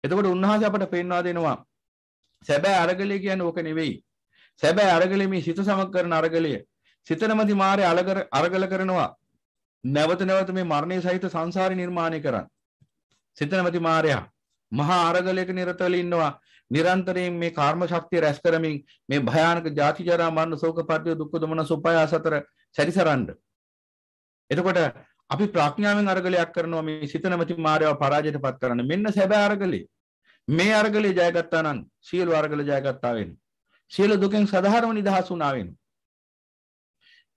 එතකොට උන්වහන්සේ අපට පෙන්වා දෙනවා සැබෑ අරගලේ කියන්නේ ඕක නෙවෙයි. සැබෑ අරගලේ මේ සිත සමග කරන අරගලය. සිතනමති මාරේ අරගල කරනවා. නැවත නැවත මේ මරණය සහිත සංසාරي නිර්මාණය කරන්. සිතනමති මාරයා මහා අරගලයක නිරත වෙලා ඉන්නවා. නිරන්තරයෙන් මේ කර්ම ශක්තිය රැස් කරමින් මේ භයානක ජාති ජරා මරණ ශෝක පරිදේ දුක්ඛ දොමන සුපයාස අතර සැරිසරන්න. එතකොට අපි ප්‍රඥාවෙන් අරගලයක් කරනවා මේ සිතනමති මාරයව පරාජයටපත් කරන්න. මෙන්න සැබෑ අරගලේ. මේ අරගලේ ජයගත්තා නම් සියලු අරගල ජයගත්තා වෙනවා. සියලු දුකෙන් සදාහරම නිදහස් වුණා වෙනවා.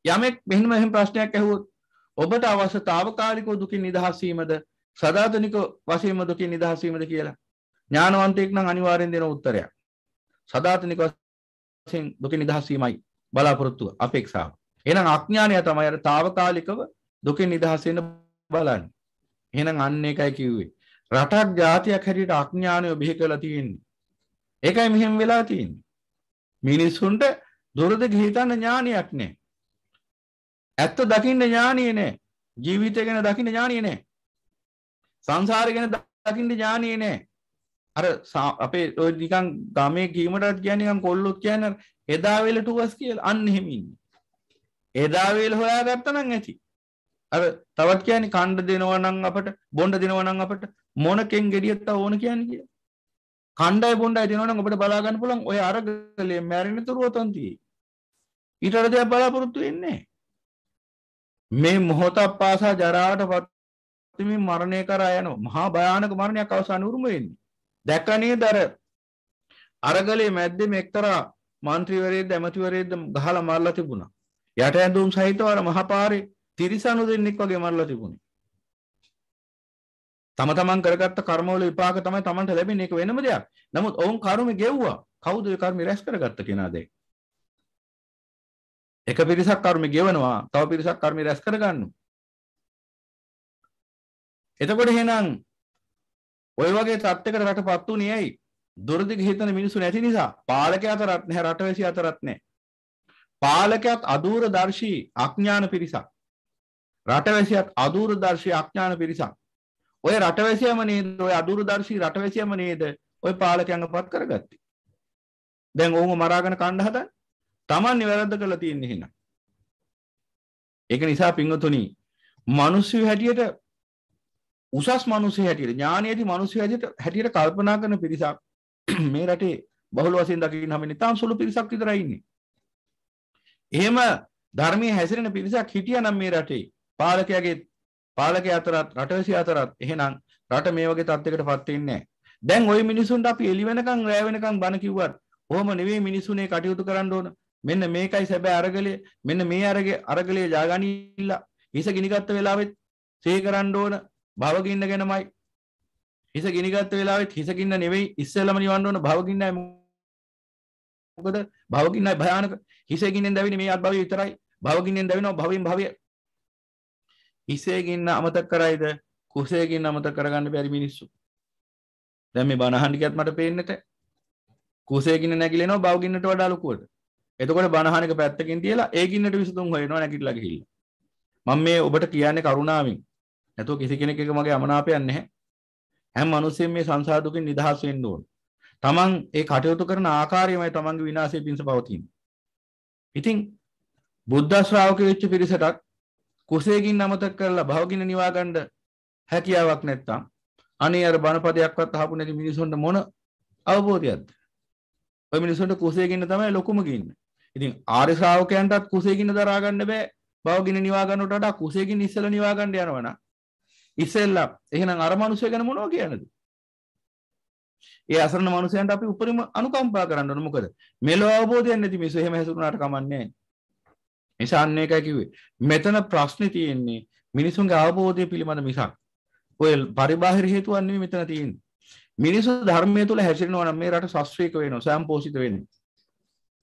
යමෙක් මෙහෙම ප්‍රශ්නයක් ඇහුවොත් ඔබට අවශ්‍ය తాවකාලිකව දුකින් නිදහස් වීමද සදාතනික වශයෙන්ම දුකින් නිදහස් වීමද කියලා ඥානවන්තයෙක් නම් අනිවාර්යෙන් දෙන උත්තරයක්. සදාතනික වශයෙන් දුකින් නිදහස් වීමයි බලාපොරොත්තුව අපේක්ෂාව. එහෙනම් අඥානය තමයි අර తాවකාලිකව දුකින් නිදහස් වෙන්න බලන්නේ. එහෙනම් අන්න ඒකයි කිව්වේ. රටක් ජාතියක් හැටියට අඥානය බිහි කරලා තියෙන්නේ. ඒකයි මෙහෙම වෙලා තියෙන්නේ. මිනිස්සුන්ට දුරදිග හිතන්න ඥානයක් නැහැ. ඇත්ත දකින්න ඥානිය නැහැ. ජීවිතය ගැන දකින්න ඥානිය නැහැ. සංසාරය ගැන දකින්න ඥානිය නැහැ. අර අපේ ඔය නිකන් ගමේ කීමටත් කියන්නේ නිකන් කොල්ලොත් කියන්නේ එදා වේලට උවස් කියලා. අන්න එහෙම ඉන්නේ. එදා වේල හොයාගත්තා නම් ඇති. අර තවත් කියන්නේ කණ්ඩ දෙනවා නම් අපට බොණ්ඩ දෙනවා නම් අපට මොනකෙන් ගෙඩියක් තව ඕන කියන්නේ කියලා. කණ්ඩාය බොණ්ඩයි දෙනවා නම් අපිට බලා ගන්න පුළුවන් ඔය අරගලේ මැරෙන තුරුවතන් තියෙයි. ඊටර දෙයක් බලාපොරොත්තු වෙන්නේ නැහැ. මේ මොහොතක් පාසා ජරාවටපත් වෙමින් මරණය කරා යන මහා භයානක මරණයක් අවසාන උරුම වෙන්නේ. දැක්ක නේද අරගලේ මැද්දේ එක්තරා മന്ത്രിවරයෙක්ද ඇමතිවරයෙක්ද ගහලා මරලා තිබුණා. යට ඇඳුම් සහිතව අර මහපාරේ තිරිසනු දෙන්නෙක් වගේ මරලා තිබුණේ. තම තමන් කරගත්ත කර්මවල විපාක තමයි තමන්ට ලැබෙන්නේ. ඒක වෙනම දෙයක්. නමුත් ඔවුන් කර්ම ගෙව්වා. කවුද ඒ කර්ම රැස් කරගත්ත කෙනාද? එක පිරිසක් කර්ම ගෙවනවා, තව පිරිසක් කර්ම රැස් කරගන්නවා. එතකොට එහෙනම් ඔය වගේ තත්ත්වයකට රටපත් උනේ ඇයි? දුරදිග හිතන මිනිස්සු නැති නිසා. පාලකයා අතරත් නැහැ, රටවැසිය අතරත් නැහැ. පාලකයාත් අදූරදර්ශී අඥාන පිරිසක්. රටවැසියත් අදූරදර්ශී අඥාන පිරිසක්. ඔය රටවැසියම නේද, ඔය අදූරදර්ශී රටවැසියම නේද ඔය පාලකයන්ගපත් කරගත්තේ. දැන් ඔවුන් මරාගෙන කණ්ඩ හදන්නේ. Tamanne වැරද්ද කරලා තියෙන්නේ එහෙනම්. ඒක නිසා පින්වතුනි, මිනිස්සු හැටියට උසස් මිනිස්සු හැටියට ඥානයේදී මිනිස්සු හැටියට කල්පනා කරන පිරිසක් මේ රටේ බහුල වශයෙන් දකින්න හැමෙන්නේ තාම සුළු පිරිසක් විතරයි ඉන්නේ. එහෙම ධර්මයේ හැසිරෙන පිරිසක් හිටියනම් මේ රටේ පාලකයා අතරත් රටවැසියා අතරත් එහෙනම් රට මේ වගේ තත්යකටපත් වෙන්නේ නැහැ. දැන් ওই මිනිසුන්ට අපි එළි වෙනකන් රැ වෙනකන් බන කිව්වත් කොහොම නෙවෙයි මිනිසුනේ කටයුතු කරන්න ඕන. මෙන්න මේකයි සැබෑ අරගලය. මෙන්න මේ අරගලයේ ජාගනින්න හිස ගිනිගත්ත වෙලාවෙත් සිහි කරන්න ඕන භවගින්න ගැනමයි. හිස ගිනිගත්ත වෙලාවෙත් හිස ගින්න නෙවෙයි ඉස්සෙල්ලම නිවන්න ඕන භවගින්නයි. මොකද භවගින්නයි භයානක. හිසේ ගින්නෙන් දැවෙන්නේ මේ අත්භවය විතරයි. භවගින්නෙන් දැවෙනවා භවයෙන් භවය. හිසේ ගින්න අමතක කරයිද කුසේ ගින්න අමතක කරගන්න බැරි මිනිස්සු. දැන් මේ බණ අහන්න ගියත් මට පේන්නේ නැහැ. කුසේ ගින්න නැගිලෙනවා භවගින්නට වඩා ලොකුවට. එතකොට බණ අහන එක පැත්තකින් තියලා ඒ ගින්නට විසඳුම් හොයනවා නැගිටලා ගිහිල්ලා. මම මේ ඔබට කියන්නේ කරුණාවෙන්. නැතෝ කිසි කෙනෙක් එක මගේ අමනාපයක් නැහැ. හැම මිනිස්සෙම මේ සංසාර දුකින් නිදහස් වෙන්න ඕන. තමන් ඒ කටයුතු කරන ආකාරයමයි තමන්ගේ විනාශය පිණිස පවතින්නේ. ඉතින් බුද්ධ ශ්‍රාවකයෙක් වෙච්ච පිරිසටත් කුසේකින් අමතක කරලා භවගින්න නිවා ගන්න හැකියාවක් නැත්තම් අනේ අර බණපදයක්වත් අහපු නැති මිනිසුන්ට මොන අවබෝධයක්ද? ඔය මිනිසුන්ට කුසේකින් තමයි ලොකුම ගින්න. ඉතින් ආර්ය ශ්‍රාවකයන්ටත් කුසේකින් දරා ගන්න බෑ. භවගින්න නිවා ගන්නට වඩා කුසේකින් ඉස්සෙල්ලා නිවා ගන්න යනවනම් ඉස්සෙල්ලා එහෙනම් අර මිනිස්සු ගැන මොනවද කියන්නේද? ඒ අසරණ මිනිසයන්ට අපි උපරිම අනුකම්පා කරන්න ඕන. මොකද මෙලෝ අවබෝධයක් නැති මිනිස්සු එහෙම හැසිරුණාට කමන්නේ නැහැ. නිසා අන්න ඒකයි කිව්වේ. මෙතන ප්‍රශ්නේ තියෙන්නේ මිනිසුන්ගේ අවබෝධය පිළිබඳ මිසක් ඔය පරිබාහිර හේතුවක් නෙමෙයි මෙතන තියෙන්නේ. මිනිස්සු ධර්මයේ තුල හැසිරෙනවා නම් මේ රට ශාස්ත්‍රීය වෙනවා, සම්පෝෂිත වෙන්නේ.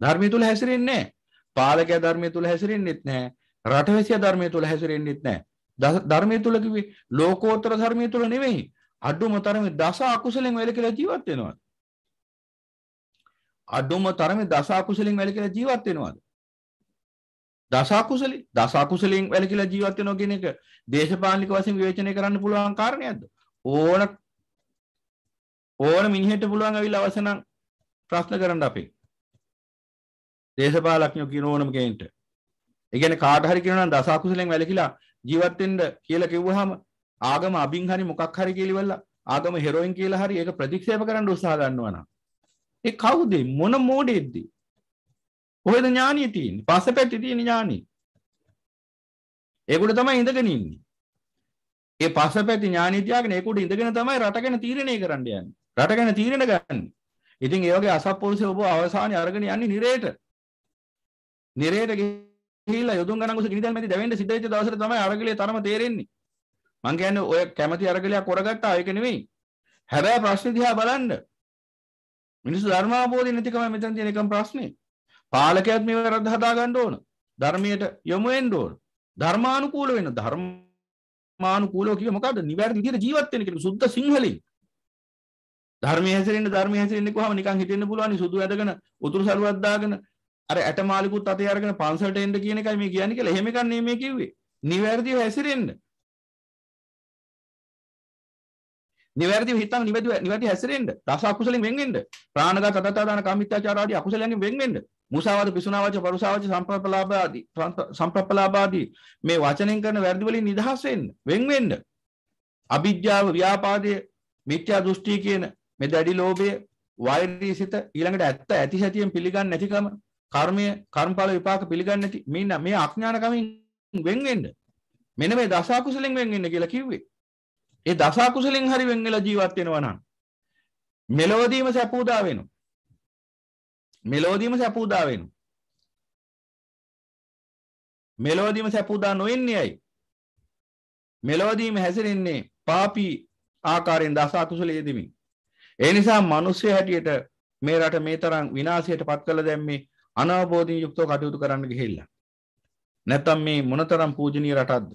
ධර්මයේ තුල හැසිරෙන්නේ නැහැ. පාලකයා ධර්මයේ තුල හැසිරෙන්නේත් නැහැ. රටවැසියා ධර්මයේ තුල හැසිරෙන්නේත් නැහැ. ධර්මයේ තුල කිව්වේ ලෝකෝත්තර ධර්මයේ තුල නෙමෙයි. අඩුම තරමේ දස අකුසලෙන් වැළකීලා ජීවත් වෙනවා. අඩුම තරමේ දස අකුසලෙන් වැළකීලා ජීවත් වෙනවාද? දස අකුසලෙන් වැළකීලා ජීවත් වෙනවා කියන එක දේශපාලනික වශයෙන් විවේචනය කරන්න පුළුවන් කාරණයක්ද? ඕන මිනිහෙට පුළුවන් අවිලා අවශ්‍ය නම් ප්‍රශ්න කරන්න අපේ. දේශපාලඥයෝ කියන ඕනම කෙනෙක්ට. ඒ කියන්නේ කාට හරි කියනවා නම් දස අකුසලෙන් වැළකීලා ජීවත් වෙන්න කියලා කිව්වහම ආගම අබින් හරි මොකක් හරි කියලා ආගම හෙරොයින් කියලා හරි ඒක ප්‍රතික්ෂේප කරන්න උත්සාහ ගන්නවා නම් ඒ කවුද? මොන මෝඩෙක්ද? කොහෙද ඥානිය තියෙන්නේ? පස්සපැත්තේ තියෙන ඥානිය. ඒකට තමයි ඉඳගෙන ඉන්නේ. ඒ පස්සපැත්තේ ඥානිය තියාගෙන ඒකට ඉඳගෙන තමයි රට ගැන තීරණය කරන්න යන්නේ. රට ගැන තීරණ ගන්න. ඉතින් ඒ වගේ අසත්පුරුෂය ඔබ අවසානයේ අරගෙන යන්නේ නිරේට. නිරේට ගිහිල්ලා යොදුන් ගණන් උස ගිනිදල් මැදි දැවෙන්න සිද්ධ වෙච්ච දවසට තමයි අරගලේ තරම තේරෙන්නේ. මං කියන්නේ ඔය කැමැති අරගලයක් කරගත්තා ඒක නෙමෙයි. හැබැයි ප්‍රශ්නේ දිහා බලන්න. මිනිස්සු ධර්මාවබෝධය නැතිකම මෙතන තියෙන එකම ප්‍රශ්නේ. පාලකයාත් මේව රද්ද හදා ගන්න ඕන. ධර්මයට යොමු වෙන්න ඕන. ධර්මානුකූල වෙන්න. ධර්මානුකූලව කියේ මොකද්ද? නිවැරදි විදිහට ජීවත් වෙන්න කියන සුද්ධ සිංහලෙන්. ධර්මයේ හැසිරෙන්න කොහොම නිකන් හිතෙන්න පුළුවන් සුදු ඇදගෙන උතුරු සරුවක් දාගෙන අර ඇටමාලිකුත් අතේ අරගෙන පන්සලට එන්න කියන එකයි මේ කියන්නේ කියලා. එහෙම එකක් නෙමෙයි මේ කිව්වේ. නිවැරදිව හැසිරෙන්න. නිවැරදිව හිතන්න නිවැරදි හැසිරෙන්න. දස අකුසලෙන් වෙන් වෙන්න. ප්‍රාණඝාත, අදත්තාදාන, කාමීත්‍යාචාර ආදී අකුසලයන්ගෙන් වෙන් වෙන්න. මුසාවාද, පිසුනාවාච, පරුසාවාච, සම්ප්‍රප්පලාප ආදී මේ වචනෙන් කරන වැරදි වලින් නිදහස් වෙන්න. වෙන් වෙන්න. අවිජ්ජාව, ව්‍යාපාදය, මිත්‍යා දෘෂ්ටි කියන මේ දැඩි ලෝභය, වෛරී සිත, ඊළඟට ඇත්ත ඇති සැටියෙන් පිළිගන්නේ නැතිකම, කර්මය, කර්මඵල විපාක පිළිගන්නේ නැති මේ අඥානකමින් වෙන් වෙන්න. මෙන්න මේ දස අකුසලෙන් වෙන් වෙන්න කියලා කිව්වේ. ඒ දස අකුසලෙන් හරි වෙන් වෙලා ජීවත් වෙනවා නම් මෙලොවදීම සැප උදා වෙනවා. මෙලොවදීම සැප උදා වෙනවා. මෙලොවදීම සැප උදා නොවෙන්නේ ඇයි? මෙලොවදීම හැසිරෙන්නේ පාපී ආකාරයෙන් දස අකුසලයේ දෙමින්. ඒ නිසා මිනිස්සු හැටියට මේ රට මේ තරම් විනාශයට පත් කළ දැම්මේ අනවබෝධයෙන් යුක්තව කටයුතු කරන්න ගිහිල්ලා. නැත්තම් මේ මොනතරම් පූජනීය රටක්ද?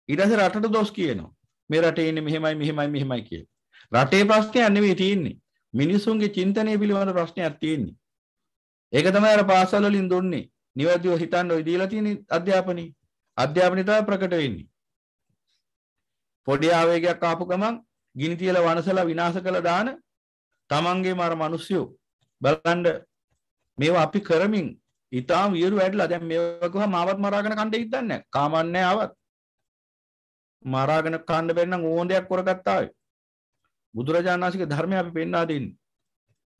ඊට පස්සේ රටට දොස් කියනවා. මේ රටේ ඉන්නේ මෙහෙමයි කියලා. රටේ ප්‍රශ්නයක් නෙවෙයි තියෙන්නේ. මිනිසුන්ගේ චින්තනය පිළිබඳ ප්‍රශ්නයක් තියෙන්නේ. ඒක තමයි අර පාසල් වලින් දුන්නේ. නිවැරදිව හිතන්න ඔය දීලා තියෙන අධ්‍යාපනය තමයි ප්‍රකට වෙන්නේ. පොඩි ආවේගයක් ආපු ගමන් ගිනි තියලා වනසලා විනාශ කළා දාන තමන්ගේම අර මිනිස්සු බලන්න මේවා අපි කරමින් ඊටාම් වියරු වැඩිලා දැන් මේවා ගහම මාවත් මරාගෙන කණ්ඩේ හිටන්නේ නැහැ. කාමන්නේ ආවත් මරාගෙන කණ්ඩ බැරි නම් ඕන්දයක් කරගත්තා වේ. බුදුරජාණන් වහන්සේගේ ධර්මය අපි පෙන්වා දෙන්නේ.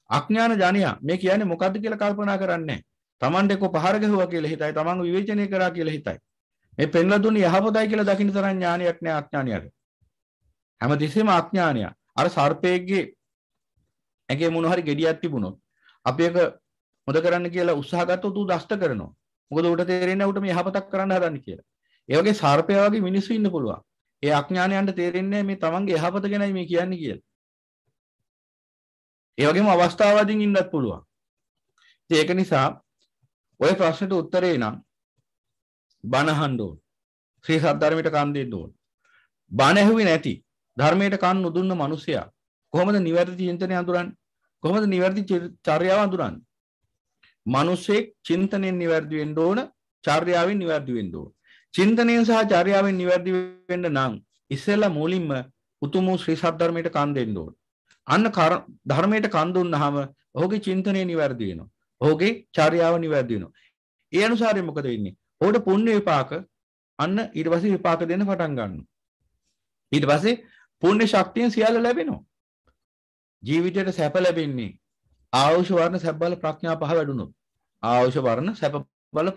අඥාන ජනියා මේ කියන්නේ මොකද්ද කියලා කල්පනා කරන්නේ නැහැ. තමන්ට කො පහර ගැහුවා කියලා හිතයි, තමන්ව විවේචනය කරා කියලා හිතයි. මේ පෙන්ලා දුන්නේ යහපතයි කියලා දකින්න තරම් ඥානයක් නෑ අඥානියට. හැමතිස්සෙම අඥානිය. අර සර්පේගේ ඇඟේ මොන හරි gediyak තිබුණොත් අපි ඒක හොද කරන්න කියලා උත්සාහ ගත්තොත් ඌ දෂ්ට කරනවා. මොකද ඌට තේරෙන්නේ ඌට මේ යහපතක් කරන්න හදන්නේ කියලා. ඒ වගේ සර්පයා වගේ මිනිස්සු ඉන්න පුළුවන්. ඒ අඥානයන්ට තේරෙන්නේ මේ තමන්ගේ යහපත ගැනයි මේ කියන්නේ කියලා. ඒ වගේම අවස්ථාවකින් ඉන්නත් පුළුවන්. ඉතින් ඒක නිසා ඔය ප්‍රශ්නෙට උත්තරේ නම් බණ අහන්න ඕන. ශ්‍රී සද්ධර්මයට කන් දෙන්න ඕන. බණ ඇහුවේ නැති ධර්මයට කන් නොදුන්න මිනිසයා කොහොමද නිවැරදි චින්තනය අඳුරන්නේ? කොහොමද නිවැරදි චර්යාව අඳුරන්නේ? මිනිසෙක් චින්තනයෙන් නිවැරදි වෙන්න ඕන, චර්යාවෙන් නිවැරදි වෙන්න ඕන. චින්තනයෙන් සහ චර්යාවෙන් නිවැරදි වෙන්න නම් ඉස්සෙල්ලා මුලින්ම උතුම් ශ්‍රී සද්ධර්මයට කන් දෙන්න ඕන. අන්න ධර්මයට කන් දුන්නාම ඔහුගේ චින්තනය නිවැරදි වෙනවා. ඔහුගේ චර්යාව නිවැරදි වෙනවා. ඒ අනුසාරයෙන් මොකද වෙන්නේ? ඔහුට පුණ්‍ය විපාක අන්න ඊට පස්සේ විපාක දෙන්න පටන් ගන්නවා. ඊට පස්සේ පුණ්‍ය ශක්තියෙන් සියල්ල ලැබෙනවා. ජීවිතයට සැප ලැබෙන්නේ ආයුෂ වර්ණ සැප බල ප්‍රඥා පහ වැඩුණොත්. ආයුෂ වර්ණ සැප බල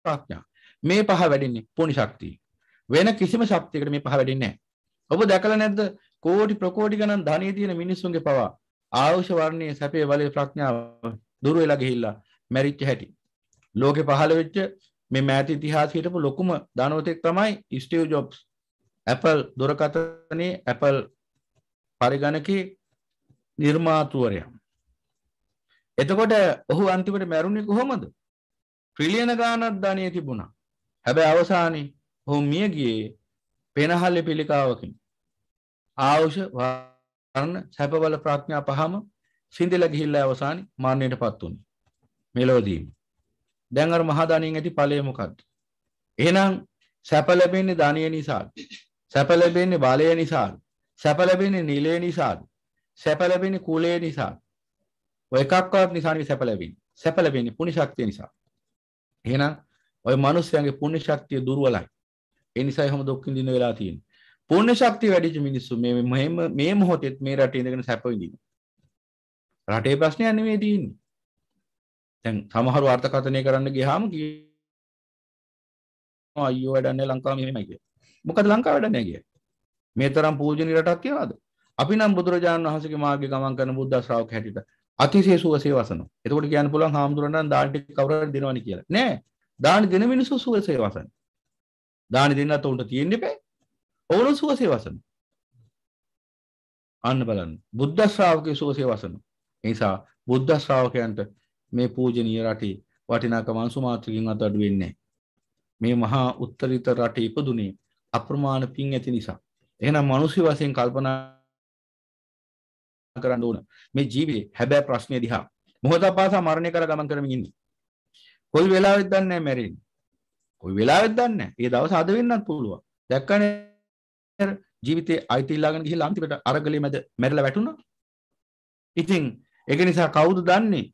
ප්‍රඥා මේ පහ වැඩින්නේ පුණ්‍ය ශක්තිය. වෙන කිසිම ශක්තියකට මේ පහ වැඩින්නේ නැහැ. ඔබ දැකලා නැද්ද? කෝටි ප්‍රකෝටි ගණන් ධනෙ තියෙන මිනිස්සුන්ගේ පවා ආයුෂ වර්ණයේ සැපේ බලේ ප්‍රඥාව දුර වෙලා ගිහිල්ලා මැරිච්ච හැටි. ලෝකේ පහළ වෙච්ච මේ මෑත ඉතිහාසයේ හිටපු ලොකුම ධනවතෙක් තමයි ස්ටීව් ජොබ්ස්. Apple දුරකථනයේ Apple පරිගණකයේ නිර්මාතෘවරයා. එතකොට ඔහු අන්තිමට මැරුණේ කොහොමද? ට්‍රිලියන ගාණක් ධනෙ තිබුණා. හැබැයි අවසානයේ ඔහු මිය ගියේ පෙනහල්ලේ පිළිකාවකින්. ආයුෂ වර්ණ සැප බල ප්‍රඥා පහම සිඳිලා ගිහිල්ලා අවසානයේ මරණයටපත් වුණේ. මෙලොවදීම. දැන් අර මහා ධනියෙන් ඇති ඵලය මොකද්ද? එහෙනම් සැප ලැබෙන්නේ ධනිය නිසාද? සැප ලැබෙන්නේ බලය නිසාද? සැප ලැබෙන්නේ නිලය නිසාද? සැප ලැබෙන්නේ කුලය නිසාද? ඔය එකක්වත් නිසා නෙවෙයි සැප ලැබෙන්නේ. සැප ලැබෙන්නේ පුණ්‍ය ශක්තිය නිසා. එහෙනම් ඔය මිනිස්යාගේ පුණ්‍ය ශක්තිය දුර්වලයි. ඒ නිසා එහෙම දුක් විඳින වෙලා තියෙන්නේ. පුණ්‍ය ශක්තිය වැඩිච මිනිස්සු මේ මොහොතේ මේ රටේ ඉඳගෙන සැප විඳිනවා. රටේ ප්‍රශ්නයක් නෙමෙයි තියෙන්නේ. දැන් සමහරව අර්ථකථනය කරන්න ගියාම අයියෝ වැඩක් නැහැ ලංකාව මෙහෙමයි කිය. මොකද ලංකාව වැඩක් නැහැ කිය. මේ තරම් පූජනීය රටක් කියලාද? අපි නම් බුදුරජාණන් වහන්සේගේ මාර්ගයේ ගමන් කරන බුද්ධ ශ්‍රාවක හැටියට අතිශය සුවසේ වසනවා. එතකොට කියන්න පුළුවන් හාමුදුරන්ට දාන ටික කවුරුහරි දෙනවනේ කියලා. නෑ. දාන දෙන මිනිස්සු සුවසේ වසන. දාන දෙන්නත් උන්ට තියෙන්නේ බෑ. ඕන සුවසේ වසන. අන්න බලන්න. බුද්ධ ශ්‍රාවකේ සුවසේ වසන. ඒ නිසා බුද්ධ ශ්‍රාවකයන්ට මේ පූජනීය රටේ වටිනාකම අංශු මාත්‍රකින් අඩු වෙන්නේ නැහැ. මේ මහා උත්තරීතර රටේ ඉපදුනේ අප්‍රමාණ පින් ඇති නිසා. එහෙනම් මිනිස්සු වශයෙන් කල්පනා කරන්න ඕන. මේ ජීවිතේ හැබැයි ප්‍රශ්නේ දිහා මොහොතක් පාසා මරණය කර ගමන් කරමින් ඉන්නේ. කොයි වෙලාවෙත් දන්නේ නැහැ මැරෙන්නේ. කොයි වෙලාවෙත් දන්නේ නැහැ. ඒ දවස් අද වෙන්නත් පුළුවන්. දැක්කනේ ජීවිතේ අයිති ලාගෙන ගිහිල්ලා අන්තිමට අරගලේ මැද මැරිලා වැටුණා. ඉතින් ඒක නිසා කවුද දන්නේ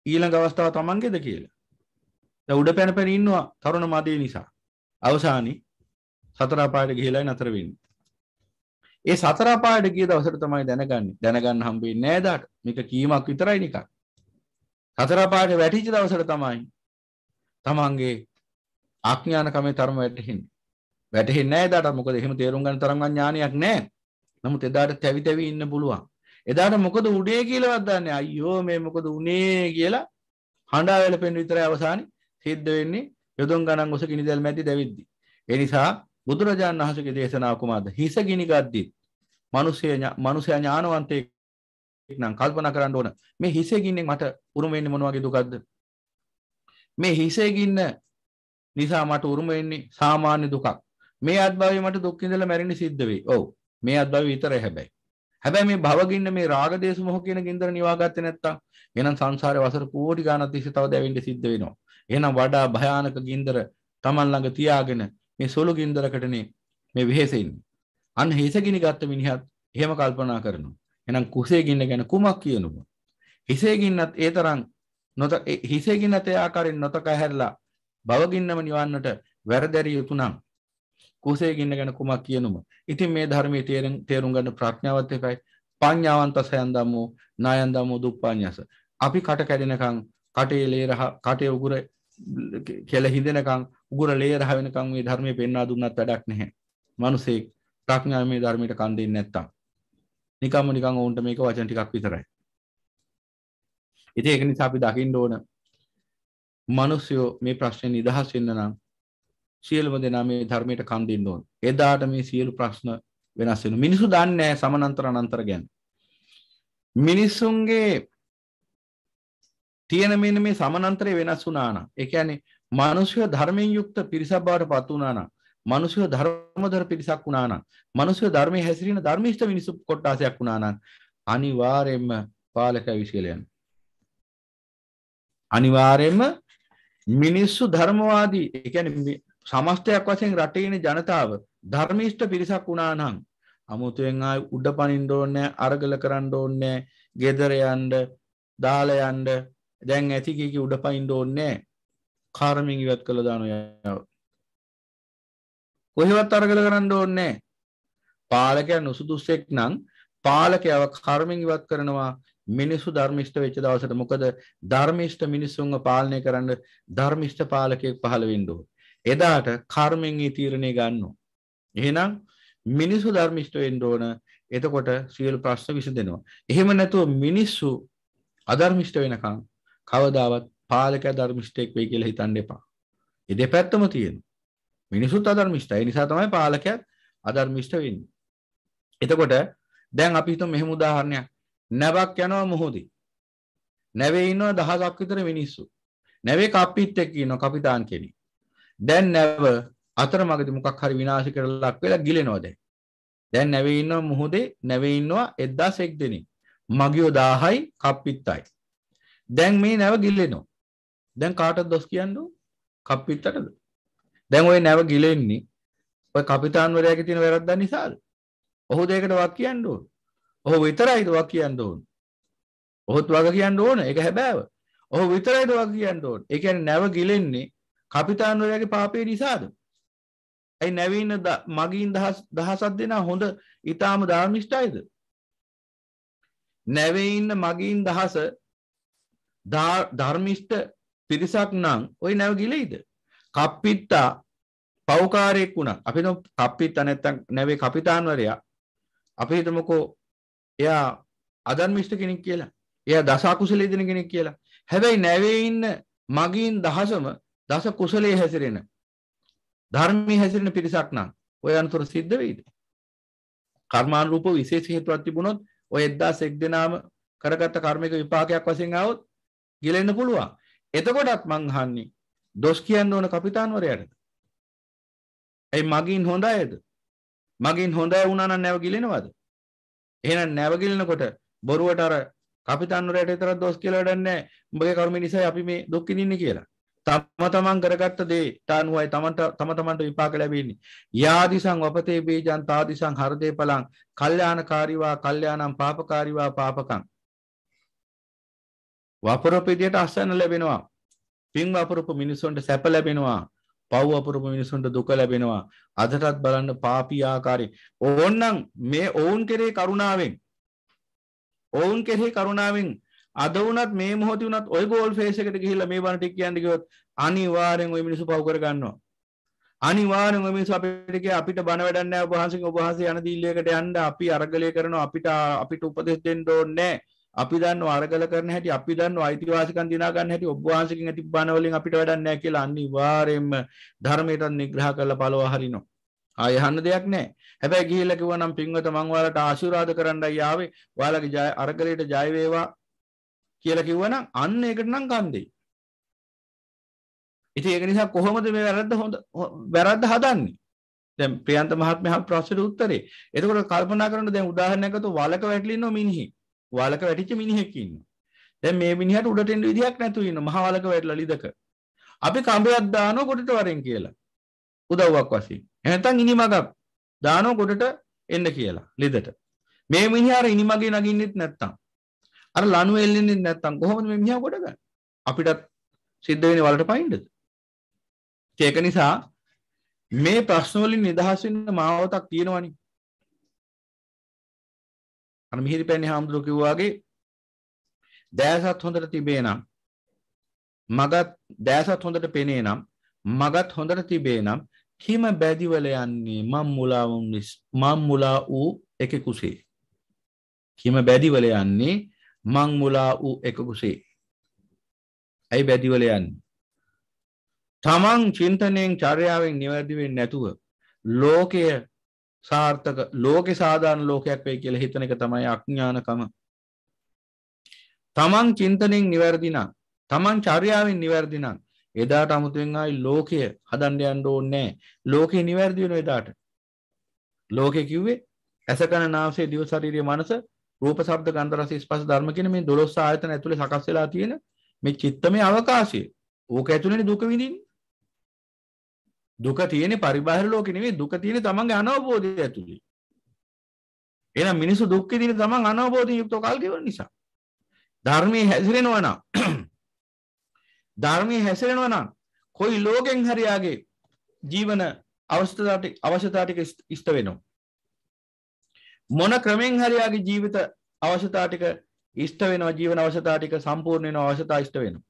ඊළඟ අවස්ථාව තමන්ගේද කියලා. දැන් උඩ පැන පැන ඉන්නවා තරුණ මදේ නිසා. අවසානයේ සතර අපායට ගිහිලා නතර වෙන්නේ. ඒ සතර අපායට ගිය දවසට තමයි දැනගන්න හම්බෙන්නේ නෑ දාට. මේක කීමක් විතරයි නිකන්. සතර අපායට වැටිච්ච දවසට තමයි තමන්ගේ අඥානකමේ තරම වැටෙන්නේ. වැටෙන්නේ නෑ දාට. මොකද එහෙම තේරුම් ගන්න තරම් ඥානයක් නෑ. නමුත් එදාට තැවි තැවි ඉන්න පුළුවන්. එදාට මොකද උනේ කියලාවත් දන්නේ. අයියෝ මේ මොකද උනේ කියලා හඬා වැළපෙන්න විතරයි අවසානයේ සිද්ධ වෙන්නේ. යොදුන් ගණන් ඔස කිනිදැල් මැදි දැවිද්දි. ඒ නිසා බුදුරජාණන් වහන්සේගේ දේශනාව කුමාරද හිස ගිනි ගද්දි මිනිසයා ඥානවන්තයෙක් නම් කල්පනා කරන්න ඕන මේ හිසේ ගින්නෙන් මට උරුම වෙන්නේ මොන වගේ දුකක්ද? මේ හිසේ ගින්න නිසා මට උරුම වෙන්නේ සාමාන්‍ය දුකක්. මේ අත්භවයේ මට දුක් විඳලා මැරෙන්න සිද්ධ වෙයි. ඔව් මේ අත්භවය විතරයි හැබැයි. හැබැයි මේ භවගින්න මේ රාග දේශ මොහ කියන ගින්දර නිවා ගත්තේ නැත්තම් එහෙනම් සංසාරේ වසර කෝටි ගාණක් තිස්සේ තව දැවෙන්න සිද්ධ වෙනවා. එහෙනම් වඩා භයානක ගින්දර Taman ළඟ තියාගෙන මේ සොළු ගින්දරකටනේ මේ වෙහෙසෙන්නේ. අන්න හිසගිනි ගත්ත මිනිහත් එහෙම කල්පනා කරනවා. එහෙනම් කුසේ ගින්න ගැන කුමක් කියනවා? හිසේ ගින්නත් ඒ තරම් හිසේ ගින්නත් ඒ ආකාරයෙන් නොතක හැරලා භවගින්නම නිවන්නට වැරදැරිය යුතු නම් කුසේ ගින්න ගැන කුමක් කියනවා? ඉතින් මේ ධර්මයේ තේරුම් ගන්න ප්‍රඥාවත් එකයි. පඤ්ඤාවන්තසයන් දමෝ නායන් දමෝ දුප්පඤ්ඤස. අපි කට කැඩෙනකන් කටේ ලේරහ කටේ උගුර කෙල හිඳෙනකන් උගුර ලේරහ වෙනකන් මේ ධර්මයේ පෙන්වා දුන්නත් වැඩක් නැහැ. මිනිස්සේ ප්‍රඥාව මේ ධර්මයට කන් දෙන්නේ නැත්තම් නිකම්ම නිකන් ඕන්ට මේක වචන ටිකක් විතරයි. ඉතින් ඒක නිසා අපි දකින්න ඕන මිනිස්සු මේ ප්‍රශ්නේ නිදහස් වෙන්න නම් සියලුම දෙනා මේ ධර්මයට කන් දෙන්න ඕන. එදාට මේ සියලු ප්‍රශ්න වෙනස් වෙනවා. මිනිස්සු දන්නේ නැහැ සමානතර අනන්තර ගැන. මිනිස්සුන්ගේ තියෙන මෙන්න මේ සමානතරේ වෙනස් වුණා නම්, ඒ කියන්නේ මිනිස්සු ධර්මයෙන් යුක්ත පිරිසක් බවට පත් වුණා නම්, මිනිස්සු ධර්මදර පිරිසක් වුණා නම්, මිනිස්සු ධර්මයේ හැසිරෙන ධර්මිෂ්ඨ මිනිස්සු කොටාසයක් වුණා නම් අනිවාර්යයෙන්ම පාලකයා විශ්ලේෂණය යනවා. අනිවාර්යයෙන්ම මිනිස්සු ධර්මවාදී, ඒ කියන්නේ සමස්තයක් වශයෙන් රටේ ඉන්න ජනතාව ධර්මිෂ්ඨ පිරිසක් වුණා නම් අමුතුවෙන් ආයි උඩ පනින්න ඕනේ, අරගල කරන්න ඕනේ, ගෙදර යන්න, දාලා යන්න, දැන් ඇති කීකී උඩ පනින්න ඕනේ, කර්මෙන් ඉවත් කළා දානවා. කොහෙවත් අරගල කරන්න ඕනේ. පාලකයා නුසුදුස්සෙක් නම් පාලකයාව කර්මෙන් ඉවත් කරනවා. මිනිස්සු ධර්මිෂ්ඨ වෙච්ච දවසට මොකද ධර්මිෂ්ඨ මිනිස්සුන්ව පාලනය කරන්න ධර්මිෂ්ඨ පාලකයෙක් පහළ වෙන්න ඕන. එදාට කර්මෙන් ඒ තීරණය ගන්නවා. එහෙනම් මිනිස්සු ධර්මිෂ්ඨ වෙන්න ඕන. එතකොට සියලු ප්‍රශ්න විසඳෙනවා. එහෙම නැතුව මිනිස්සු අධර්මිෂ්ඨ වෙනකන් කවදාවත් පාලකයා ධර්මිෂ්ඨයෙක් වෙයි කියලා හිතන්න එපා. ඒ දෙපැත්තම තියෙනවා. මිනිසුත් අධර්මිෂ්ඨයි. ඒ නිසා තමයි පාලකයා අධර්මිෂ්ඨ වෙන්නේ. එතකොට දැන් අපි හිතමු මෙහෙම උදාහරණයක්. නැවක් යනවා මොහොතේ. නැවේ ඉන්නවා දහසක් විතර මිනිස්සු. නැවේ කප්පිත් එක්ක ඉන්නවා කපිතාන් කෙනෙක්. දැන් නැව අතරමඟදී මොකක් හරි විනාශ කරලා ලක් වෙලා ගිලෙනවා දැන්. දැන් නැවේ ඉන්නවා මොහොතේ නැවේ ඉන්නවා 1001 දෙනෙක්. මගියෝ 1000යි කප්පිත්තයි. දැන් මේ නැව ගිලෙනවා. දැන් කාටද දොස් කියන්නේ? කප්පිත්තටද? දැන් ওই නැව ගිලෙන්නේ ඔය කපිතාන්වරයාගේ තියෙන වැරද්දක් නිසාද? ඔහු දෙයකට වක් කියන්න ඕන. ඔහු විතරයිද වක් කියන්න ඕන. ඔහුත් වග කියන්න ඕන. ඒක හැබෑව. ඔහු විතරයිද වග කියන්න ඕන. ඒ කියන්නේ නැව ගිලෙන්නේ කපිතාන්වරයාගේ පාපේ නිසාද? ඒ නැවේ ඉන්න මගින් දහසක් දෙනා හොඳ ඊටාම ධර්මිෂ්ඨයිද? නැවේ ඉන්න මගින් දහස ධර්මිෂ්ඨ පිරිසක් නම් ওই නැව ගිලෙයිද? කප්පිත්තා පෞකාරයෙක් වුණා. අපි හිතමු කප්පිත්තා නැත්තම් නැවේ කපිතාන්වරයා අපි හිතමුකෝ එයා අධර්මිෂ්ඨ කෙනෙක් කියලා. එයා දස අකුසලයේ දෙන කෙනෙක් කියලා. හැබැයි නැවේ ඉන්න මගින් දහසම දස කුසලයේ හැසිරෙන ධර්මයේ හැසිරෙන පිරිසක් නම් ඔය අනුතර සිද්ධ වෙයිද? කර්මානුරූප විශේෂ හේතුවක් තිබුණොත් ඔය 1001 දෙනාම කරගත්ත කර්මික විපාකයක් වශයෙන් ආවොත් ගිලෙන්න පුළුවන්. එතකොටත් මං අහන්නේ දොස් කියන්න ඕන කපිතාන්වරයාට. ඒ මගින් හොඳ අයද? මගින් හොඳ අය වුණා නම් නැව ගිලෙනවද? එහෙනම් නැව ගිලනකොට බොරුවට අර කපිතාන්වරයාට විතරක් දොස් කියලා වැඩක් නැහැ. උඹගේ කර්ම නිසා අපි මේ දුක් විඳින්නේ කියලා. තම තමන් කරගත්ත දේ තානුවයි තමන්ට විපාක ලැබෙන්නේ. යාදිසං වපතේ බීජං තාදිසං හරදේ පලං කල්යාණකාරීවා කල්යාණං පාපකාරීවා පාපකං. වපුරපු විදියට අසන්න ලැබෙනවා. පින් වපුරපු මිනිසුන්ට සැප ලැබෙනවා. පව් වපුරපු මිනිසුන්ට දුක ලැබෙනවා. අදටත් බලන්න පාපී ආකාරයෙන් ඕන්නම් මේ ඔවුන් කෙරේ කරුණාවෙන් අද වුණත් මේ මොහොතේ වුණත් ඔය ගෝල් ෆේස් එකට ගිහිල්ලා මේ බණ ටික කියන්න ගියොත් අනිවාර්යෙන් ওই මිනිස්සු පව් කර ගන්නවා. අනිවාර්යෙන් ওই මිනිස්සු අපිට බණ වැඩක් නැහැ. ඔබ වහන්සේ යන දීල්ලයකට යන්න අපි අරගලය කරනවා. අපිට උපදෙස් දෙන්න ඕනේ. අපි දන්නවා අරගල කරන හැටි, අපි දන්නවා අයිතිවාසිකම් දිනා ගන්න හැටි, ඔබ වහන්සේකින් ඇති බණ වලින් අපිට වැඩක් නැහැ කියලා අනිවාර්යෙන්ම ධර්මයට නිග්‍රහ කරලා පළව හරිනවා. ආය අහන්න දෙයක් නැහැ. හැබැයි ගිහිල්ලා කිව්වනම් පින්වත මම ඔයාලට ආශිර්වාද කරන්නයි ආවේ. ඔයාලගේ අරගලයට ජය වේවා කියලා කිව්වනම් අන්න ඒකට නම් කන්දේ. ඉතින් ඒක නිසා කොහොමද මේ වැරද්ද හදන්නේ? දැන් ප්‍රියන්ත මහත්මයා ප්‍රශ්නෙට උත්තරේ. එතකොට කල්පනා කරන්න දැන් උදාහරණයක් ගත්තොත් වලක වැටලා ඉන්න මිනිහෙක්. වලක වැටිච්ච මිනිහෙක් ඉන්නවා. දැන් මේ මිනිහට උඩට එන්න විදිහක් නැතුව ඉන්න මහ වලක වැටලා ලිදක. අපි කඹයක් දානවා කොටට වරෙන් කියලා. උදව්වක් වශයෙන්. එහෙනම් ඉනිමගක් දානවා කොටට එන්න කියලා ලිදට. මේ මිනිහා අර ඉනිමගේ නගින්නෙත් නැත්තම් අර ලණු එල්ලෙන්නේ නැත්තම් කොහොමද මේ මිනිහා කොට ගන්නේ? අපිටත් සිද්ධ වෙන්නේ වලට පයින්නද? ඒක නිසා මේ ප්‍රශ්න වලින් නිදහස් වෙන්න මාවතක් තියෙනවනේ. අර මිහිරි පැන්නේ හාමුදුරුවෝ කිව්වාගේ දැසත් හොඳට තිබේ නම් මගත් දැසත් හොඳට පෙනේ නම් මගත් හොඳට තිබේ නම් කිම බැදිවල යන්නේ මම් මුලා වූ එකෙකුසේ. කිම බැදිවල යන්නේ මං මුලා වූ එකකුසේ. ඇයි බැදිවල යන්නේ? තමන් චින්තනයෙන් චර්යාවෙන් නිවැරදි වෙන්නේ නැතුව ලෝකය සාර්ථක ලෝකේ සාධාරණ ලෝකයක් වෙයි කියලා හිතන එක තමයි අඥානකම. තමන් චින්තනයෙන් නිවැරදි නම් තමන් චර්යාවෙන් නිවැරදි නම් එදාට 아무තෙන් ආයි ලෝකය හදන්න යන්න ඕනේ නැහැ. ලෝකේ නිවැරදි වෙන එදාට. ලෝකේ කිව්වේ ඇස කන නාසය දිව ශරීරය මනස රූප ශබ්ද ගන්ධ රස ස්පර්ශ ධර්ම කියන මේ 12 ආයතන ඇතුලේ සකස් වෙලා තියෙන මේ චිත්තමය අවකාශය. ඕක ඇතුලේනේ දුක විඳින්නේ. දුක තියෙන්නේ පරිබාහිර ලෝකේ නෙවෙයි, දුක තියෙන්නේ තමන්ගේ අනවබෝධය ඇතුලේ. එහෙනම් මිනිස්සු දුක් විඳින්නේ තමන් අනවබෝධයෙන් යුක්තව කල් ගෙවන නිසා. ධර්මයේ හැසිරෙනවා නම් කොයි ලෝකෙන් හරි යාගේ ජීවන අවශ්‍යතා ටික ඉෂ්ට වෙනවා. මොන ක්‍රමෙන් හරි යාගේ ජීවිත අවශ්‍යතා ටික ඉෂ්ට වෙනවා, ජීවන අවශ්‍යතා ටික සම්පූර්ණ වෙනවා, අවශ්‍යතා ඉෂ්ට වෙනවා.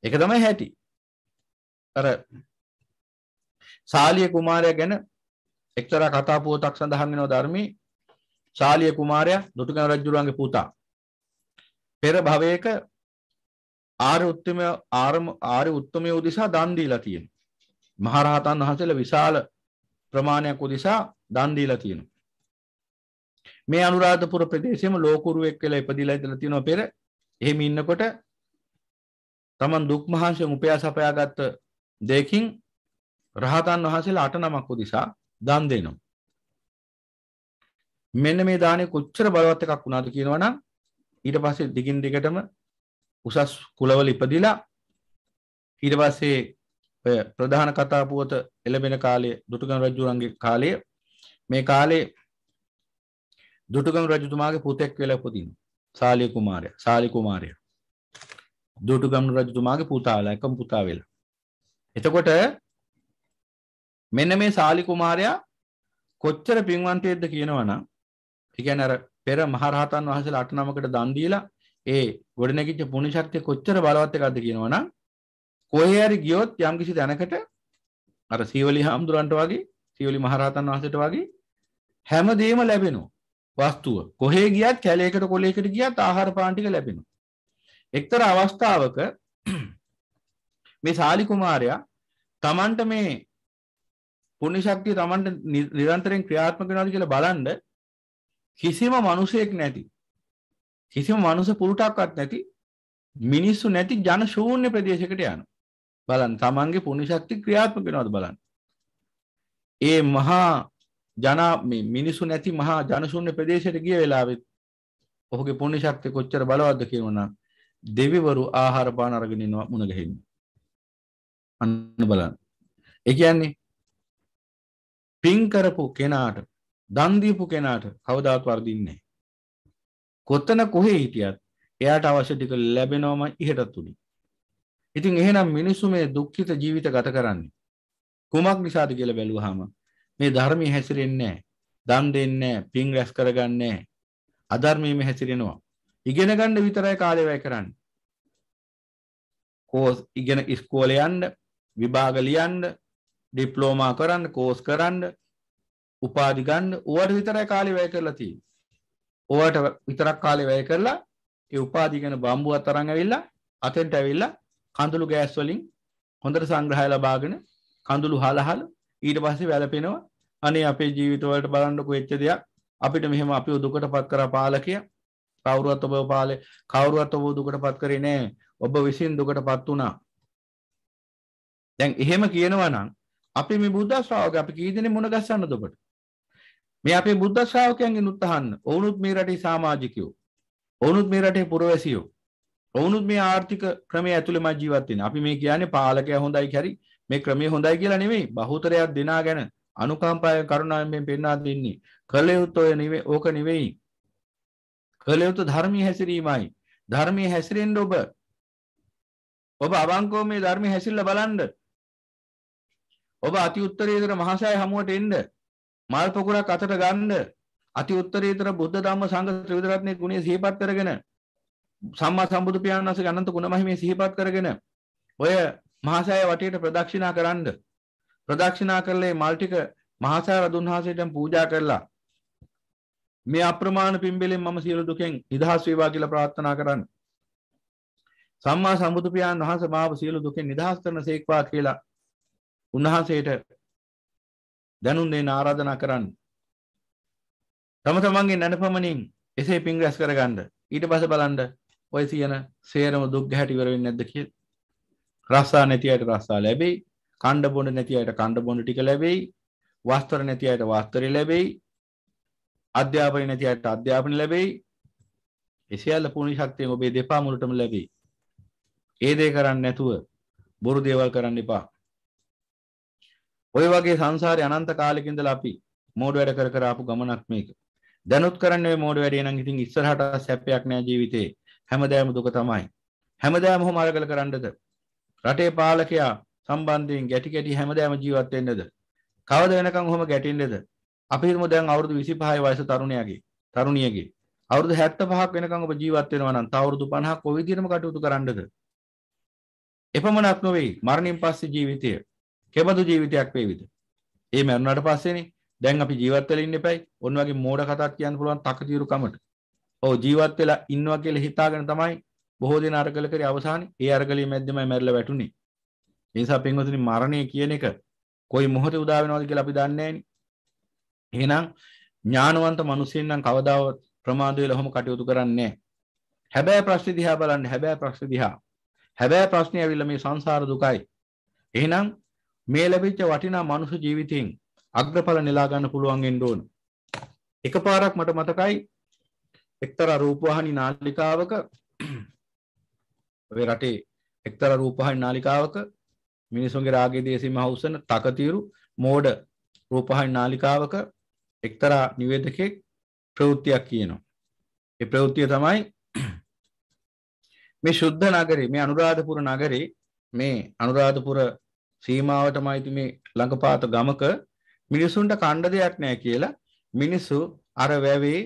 ඒක තමයි හැටි. අර ශාලිය කුමාරයා ගැන එක්තරා කතා පුවතක් සඳහන් වෙනවා ධර්මයේ. ශාලිය කුමාරයා දුටුගැමුණු රජුගේ පුතා. පෙර භවයක ආර්ය උත්තමය උදෙසා දන් දීලා තියෙනවා. මහරහතන් වහන්සේලා විශාල ප්‍රමාණයක් උදෙසා දන් දීලා තියෙනවා. මේ අනුරාධපුර ප්‍රදේශයේම ලෝකුරුවෙක් වෙලා ඉපදිලා ඉඳලා තියෙනවා පෙර. එහෙම ඉන්නකොට තමන් දුක් මහන්සියෙන් උපයාස අපයාගත්ත දෙකින් රහතන් වහන්සේලා 8 නමක් උදෙසා දන් දෙනවා. මෙන්න මේ දානේ කොච්චර බලවත් එකක් වුණාද කියනවනම් ඊට පස්සේ දිගින් දිගටම උසස් කුලවල ඉපදිලා ඊට පස්සේ ඔය ප්‍රධාන කතා පුවත එළඹෙන කාලයේ දුටුගැමුණු රජුගේ කාලයේ මේ කාලේ දුටුගැමුණු රජතුමාගේ පුතෙක් වෙලා උපදිනවා. ශාලි කුමාරයා. දුටුගැමුණු රජතුමාගේ පුතාලා එකම පුතා වෙලා. එතකොට මෙන්න මේ ශාලි කුමාරයා කොච්චර පින්වන්තයෙක්ද කියනවනම් ඒ කියන්නේ අර පෙර මහරහතන් වහන්සේලා 8 නමකට දන් දීලා ඒ ගොඩනැගිච්ච පුණ්‍ය ශක්තිය කොච්චර බලවත් එකක්ද කියනවනම් කොහේ හරි ගියොත් යම්කිසි තැනකට අර සීවලි හාමුදුරන්ට වගේ සීවලි මහරහතන් වහන්සේට වගේ හැමදේම ලැබෙනවා. වස්තුව කොහේ ගියත් කැලේකට කොලේකට ගියත් ආහාර පාන ටික ලැබෙනවා. එක්තරා අවස්ථාවක මේ ශාලි කුමාරයා තමන්ට මේ පුණ්‍ය ශක්තිය තමන්ට නිරන්තරයෙන් ක්‍රියාත්මක වෙනවාද කියලා බලන්න කිසිම මිනිසෙක් නැති කිසිම මනුස්ස පුරුටක්වත් නැති මිනිස්සු නැති ජන ශූන්‍ය ප්‍රදේශයකට යනවා. බලන්න තමන්ගේ පුණ්‍ය ශක්තිය ක්‍රියාත්මක වෙනවද බලන්න. ඒ මහා මිනිස්සු නැති මහා ජන ශූන්‍ය ප්‍රදේශයට ගිය වෙලාවෙත් ඔහුගේ පුණ්‍ය ශක්තිය කොච්චර බලවත්ද කියනවනම් දෙවිවරු ආහාර පාන අරගෙන ඉනවා මුණ ගැහෙන්නේ. අන්න බලන්න. ඒ කියන්නේ පින් කරපු කෙනාට දන් දීපු කෙනාට කවදාවත් වර්ධින්නේ නැහැ. කොතන කොහේ හිටියත් එයාට අවශ්‍ය ටික ලැබෙනවම ඉහෙටත් උඩින්. ඉතින් එහෙනම් මිනිස්සු මේ දුක්ඛිත ජීවිත ගත කරන්නේ කුමක් නිසාද කියලා බැලුවාම මේ ධර්මයේ හැසිරෙන්නේ නැහැ. දන් දෙන්නේ නැහැ, පින් රැස් කරගන්නේ නැහැ. අධර්මයේ හැසිරෙනවා. ඉගෙන ගන්න විතරයි කාලය වැය කරන්නේ. කෝස් ඉගෙන ඉස්කෝලේ යන්න, විභාග ලියන්න, ඩිප්ලෝමා කරන්න, කෝස් කරන්න, උපාධි ගන්න ඕවට විතරයි කාලය වැය කරලා තියෙන්නේ. ඕවට විතරක් කාලය වැය කරලා ඒ උපාධි ගැන බම්බුවත් අරන් ඇවිල්ලා අතෙන්ට ඇවිල්ලා කඳුළු ගෑස් වලින් හොඳට සංග්‍රහය ලබාගෙන කඳුළු හලහල ඊට පස්සේ වැළපෙනවා. අනේ අපේ ජීවිත වලට බලන්නකෝ වෙච්ච දෙයක්. අපිට මෙහෙම අපිව දුකටපත් කරා පාලකයා. කවුරුවත් ඔබ දුකටපත් කරේ නෑ. ඔබ විසින් දුකටපත් වුණා. දැන් එහෙම කියනවා නම් අපි මේ බුද්ධ ශ්‍රාවකයෝ අපි කී දෙනෙක් මුණ ගැස්සන්නද ඔබට? මේ අපේ බුද්ධ ශ්‍රාවකයන්ගෙන් උත්හන්න. ඔවුනුත් මේ රටේ සමාජිකයෝ. ඔවුනුත් මේ රටේ පුරවැසියෝ. ඔවුනුත් මේ ආර්ථික ක්‍රමයේ ඇතුළේම ජීවත් වෙන. අපි මේ කියන්නේ පාලකයා හොඳයි කරි මේ ක්‍රමයේ හොඳයි කියලා නෙමෙයි. බහුතරයක් දෙනාගෙන අනුකම්පාවෙන් කරුණාවෙන් මේ පෙන්වා දෙන්නේ. කලයුත් ඔය නෙවෙයි ඕක නෙවෙයි. කලයුත් ධර්මයේ හැසිරීමයි. ධර්මයේ හැසිරෙන්න ඔබ අවංකව මේ ධර්මයේ හැසිරලා බලන්න. ඔබ අති උත්තරීතර මහසෑය හමුවට එන්න. මල් පොකුරක් අතට ගන්න. අති උත්තරීතර බුද්ධ ධම්ම සංඝ ත්‍රිවිධ රත්නයේ ගුණය සිහිපත් කරගෙන සම්මා සම්බුදු පියාණන් වහන්සේගේ අනන්ත ගුණ මහිමේ සිහිපත් කරගෙන ඔය මහසෑය වටේට ප්‍රදක්ෂිනා කරන්න. ප්‍රදක්ෂිනා කරලා මල් ටික මහසෑය රදුන් වහන්සේට පූජා කරලා මේ අප්‍රමාණ පින්බෙලෙන් මම සියලු දුකෙන් නිදහස් වේවා කියලා ප්‍රාර්ථනා කරන්න. සම්මා සම්බුදු පියාණන් වහන්සේ මාව සියලු දුකෙන් නිදහස් කරන සේක්වා කියලා උන්වහන්සේට දැනුම් දෙන්න ආරාධනා කරන්න. තම තමන්ගේ නැනපමණින් එසේ පින් රැස් කරගන්න. ඊට පස්සේ බලන්න ඔය සියන සේරම දුක් ගැහැටි ඉවර වෙන්නේ නැද්ද කියලා. රස්සා නැති අයට රස්සා ලැබෙයි. කණ්ඩ බොඬ නැති අයට කණ්ඩ බොඬ ටික ලැබෙයි. වස්ත්‍ර නැති අයට වස්ත්‍ර ලැබෙයි. අධ්‍යාපනය නැති අයට අධ්‍යාපනය ලැබෙයි. ඒ සියල්ල පුණ්‍ය ශක්තියෙන් ඔබේ දෙපා මුලටම ලැබෙයි. ඒ දේ කරන්නේ නැතුව බොරු දේවල් කරන්න එපා. ඔය වගේ සංසාරේ අනන්ත කාලෙක ඉඳලා අපි මෝඩ වැඩ කර කර ආපු ගමනක් මේක. දැනුත් කරන්නේ ඔය මෝඩ වැඩේ නම් ඉතින් ඉස්සරහට සැපයක් නෑ ජීවිතේ. හැමදාම දුක තමයි. හැමදාම කොහොම අරගල කරන්නද? රටේ පාලකයා සම්බන්ධයෙන් ගැටි ගැටි හැමදාම ජීවත් වෙන්නද? කවද වෙනකන් කොහොම ගැටින්නේද? අපි හිතමු දැන් අවුරුදු 25 වයස තරුණියගේ අවුරුදු 75ක් වෙනකන් ඔබ ජීවත් වෙනවා නම් තව අවුරුදු 50ක් ඔය විදිහටම කටයුතු කරන්නද? එපමණක් නොවේ මරණින් පස්සේ ජීවිතය කෙබඳු ජීවිතයක් වේවිද? ඒ මරුණාට පස්සේනේ දැන් අපි ජීවත් වෙලා ඉන්න එපයි. ඔන්න වගේ මෝඩ කතාවක් කියන්න පුළුවන් තකතිරු කමට. ඔව් ජීවත් වෙලා ඉන්නවා කියලා හිතාගෙන තමයි බොහෝ දෙනා අරගල කරේ අවසානයේ. ඒ අරගලිය මැද්දමයි මැරිලා වැටුනේ. ඒ නිසා පින්වතුනි මරණය කියන එක කොයි මොහොතේ උදා වෙනවද කියලා අපි දන්නේ නැහැනේ. එහෙනම් ඥානවන්ත මිනිස්සුන් නම් කවදාවත් ප්‍රමාද වෙලා ඔහොම කටයුතු කරන්නේ නැහැ. හැබැයි ප්‍රශ්නේ දිහා බලන්න. හැබැයි ප්‍රශ්නේ ඇවිල්ලා මේ සංසාර දුකයි. එහෙනම් මේ ලැබිච්ච වටිනා මනුෂ්‍ය ජීවිතයෙන් අග්‍රඵල නෙලා ගන්න පුළුවන් වෙන්න ඕන. එකපාරක් මට මතකයි එක්තරා රූපවාහිනී නාලිකාවක ඔය රටේ එක්තරා රූපවාහිනී නාලිකාවක මිනිසුන්ගේ රාගයේ දේශීම හවුසන තකතිරු මෝඩ රූපවාහිනී නාලිකාවක එක්තරා නිවේදකෙක් ප්‍රවෘත්තියක් කියනවා. ඒ ප්‍රවෘත්තිය තමයි මේ ශුද්ධ නගරේ මේ අනුරාධපුර නගරේ මේ අනුරාධපුර සීමාවටමයි මේ ළඟපාත ගමක මිනිසුන්ට කණ්ඩ දෙයක් නැහැ කියලා මිනිස්සු අර වැවේ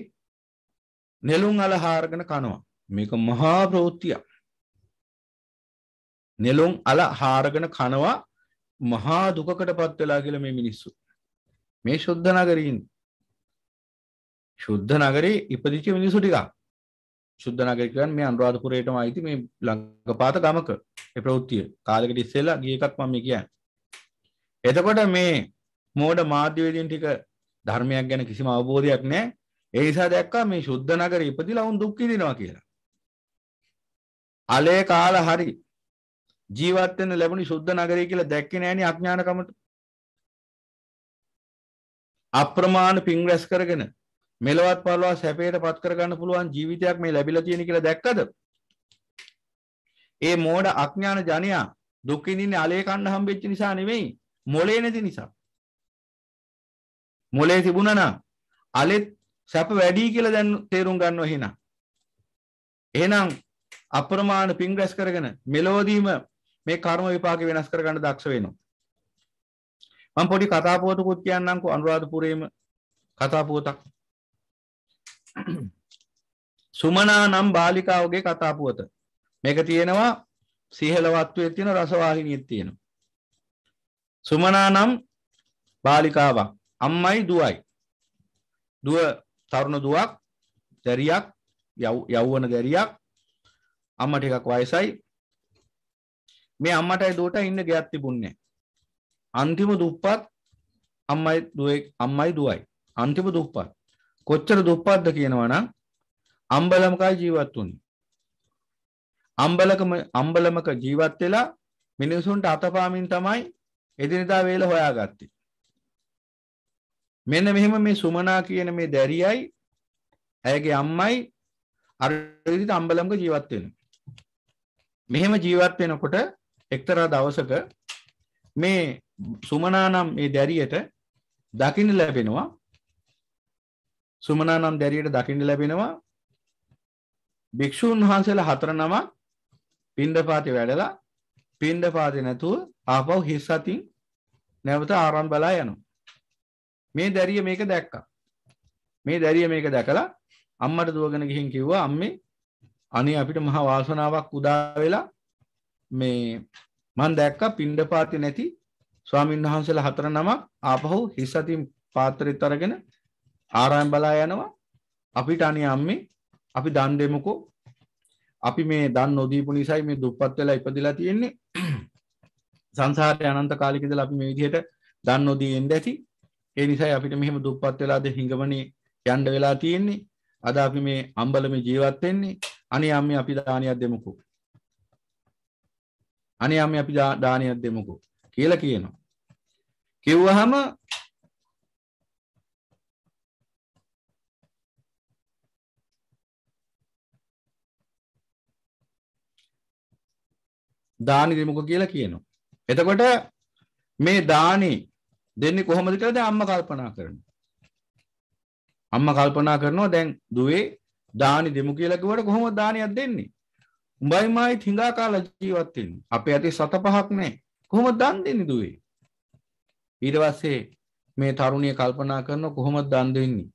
නෙළුම් අල හාරගෙන කනවා. මේක මහා ප්‍රවෘත්තියක්. නෙළුම් අල හාරගෙන කනවා මහා දුකකටපත් වෙලා කියලා මේ මිනිස්සු. මේ ශුද්ධ නගරින් ශුද්ධ නගරේ ඉපදිච්ච මිනිස්සු ටිකක්. ශුද්ධ නගරය කියන්නේ මේ අනුරාධපුරයටම ආйти මේ ළඟපාත ගමක. ඒ ප්‍රවෘත්තිය කාලෙකට ඉස්සෙල්ලා ගිය එකක් මම කියන්නේ. එතකොට මේ මෝඩ මාධ්‍යවේදීන් ටික ධර්මයක් ගැන කිසිම අවබෝධයක් නැහැ. ඒ නිසා දැක්කා මේ ශුද්ධ නගරේ ඉපදිලා උන් දුක් විඳිනවා කියලා. අලේ කාලා හරි ජීවත් වෙන්න ලැබුණි ශුද්ධ නගරය කියලා දැක්කේ නෑනේ අඥානකමට. අප්‍රමාණ පින් රැස් කරගෙන මෙලවත් පරලොව සැපයට පත් කරගන්න පුළුවන් ජීවිතයක් මේ ලැබිලා තියෙන කියලා දැක්කද? ඒ මෝඩ අඥාන ජනයා දුක් විඳින්නේ අලේ කන්න හම්බෙච්ච නිසා නෙවෙයි, මොලේ නැති නිසා. මොලේ තිබුණා නම් අලෙත් සැප වැඩි කියලා දැන් තේරුම් ගන්නවා එහෙනම්. එහෙනම් අප්‍රමාණ පින් රැස් කරගෙන මෙලොවදීම මේ කර්ම විපාක වෙනස් කරගන්න දක්ෂ වෙනවා. මම පොඩි කතා පුවතකුත් කියන්නම්කෝ අනුරාධපුරයේම කතා පුවතක්. සුමනා නම් බාලිකාවගේ කතා පුවත. මේක තියෙනවා සිහලවත්වයේ තියෙන රසවාහිනියේ තියෙනවා. සුමනා නම් බාලිකාවක් අම්මයි දුවයි. දුව තරුණ දුවක් දැරියක් යෞවන දැරියක් අම්මා ටිකක් වයසයි. මේ අම්මටයි දුවටයි ඉන්න ගයක් තිබුණේ නැහැ. අන්තිම දුප්පත් අම්මයි දුවයි. අන්තිම දුප්පත්. කොච්චර දුප්පත්ද කියනවා නම් අම්බලමකයි ජීවත් වුනේ. අම්බලමක ජීවත් වෙලා මිනිසුන්ට අතපාමින් තමයි එදිනදා වේල හොයාගත්තේ. මෙන්න මෙහෙම මේ සුමනා කියන මේ දැරියයි ඇයගේ අම්මයි අර විදිහට අම්බලමක ජීවත් වෙනවා. මෙහෙම ජීවත් වෙනකොට එක්තරා දවසක මේ සුමනා නම් මේ දැරියට දකින්න ලැබෙනවා. සුමනා නම් දැරියට දකින්න ලැබෙනවා භික්ෂුන් වහන්සේලා 4 නමක් පින්ඩපාතේ වැඩලා පින්ඩපාතේ නැතුව ආපහු හිස් අතින් නැවත ආරාම බලා යනවා. මේ දැරිය මේක දැක්කා. මේ දැරිය මේක දැකලා අම්මට දුවගෙන ගිහින් කිව්වා අම්මේ අනේ අපිට මහා වාසනාවක් උදා වෙලා මේ මම දැක්කා පින්ඩපාතේ නැති ස්වාමීන් වහන්සේලා 4 නමක් ආපහු හිස් අතින් පාත්‍රෙත් අරගෙන ආරාම බලා යනවා. අපිට අනේ අම්මේ අපි දන් දෙමුකෝ. අපි මේ දන් නොදීපු නිසායි මේ දුප්පත් වෙලා ඉපදිලා තියෙන්නේ. සංසාරේ අනන්ත කාලෙක ඉඳලා අපි මේ විදිහට දන් නොදී ඉඳ ඇති. ඒ නිසායි අපිට මෙහෙම දුප්පත් වෙලාද හිඟමනේ යන්න වෙලා තියෙන්නේ. අද අපි මේ අම්බලමේ ජීවත් වෙන්නේ. අනේ අම්මේ අපි දානියක් දෙමුකෝ. අනේ අම්මේ අපි දානියක් දෙමුකෝ කියලා කියනවා. කිව්වහම දානි දෙමුකෝ කියලා කියනවා. එතකොට මේ දානි දෙන්නේ කොහොමද කියලා දැන් අම්මා කල්පනා කරනවා. අම්මා කල්පනා කරනවා දැන් දුවේ දානි දෙමු කියලා කිව්වට කොහොමද දානියක් දෙන්නේ? උඹයි මායි හිඟා කාලා ජීවත් වෙන්නේ. අපේ අතේ 7-5ක් නැහැ. කොහොමද දන් දෙන්නේ දුවේ? ඊට පස්සේ මේ තරුණිය කල්පනා කරනවා කොහොමද දන් දෙන්නේ?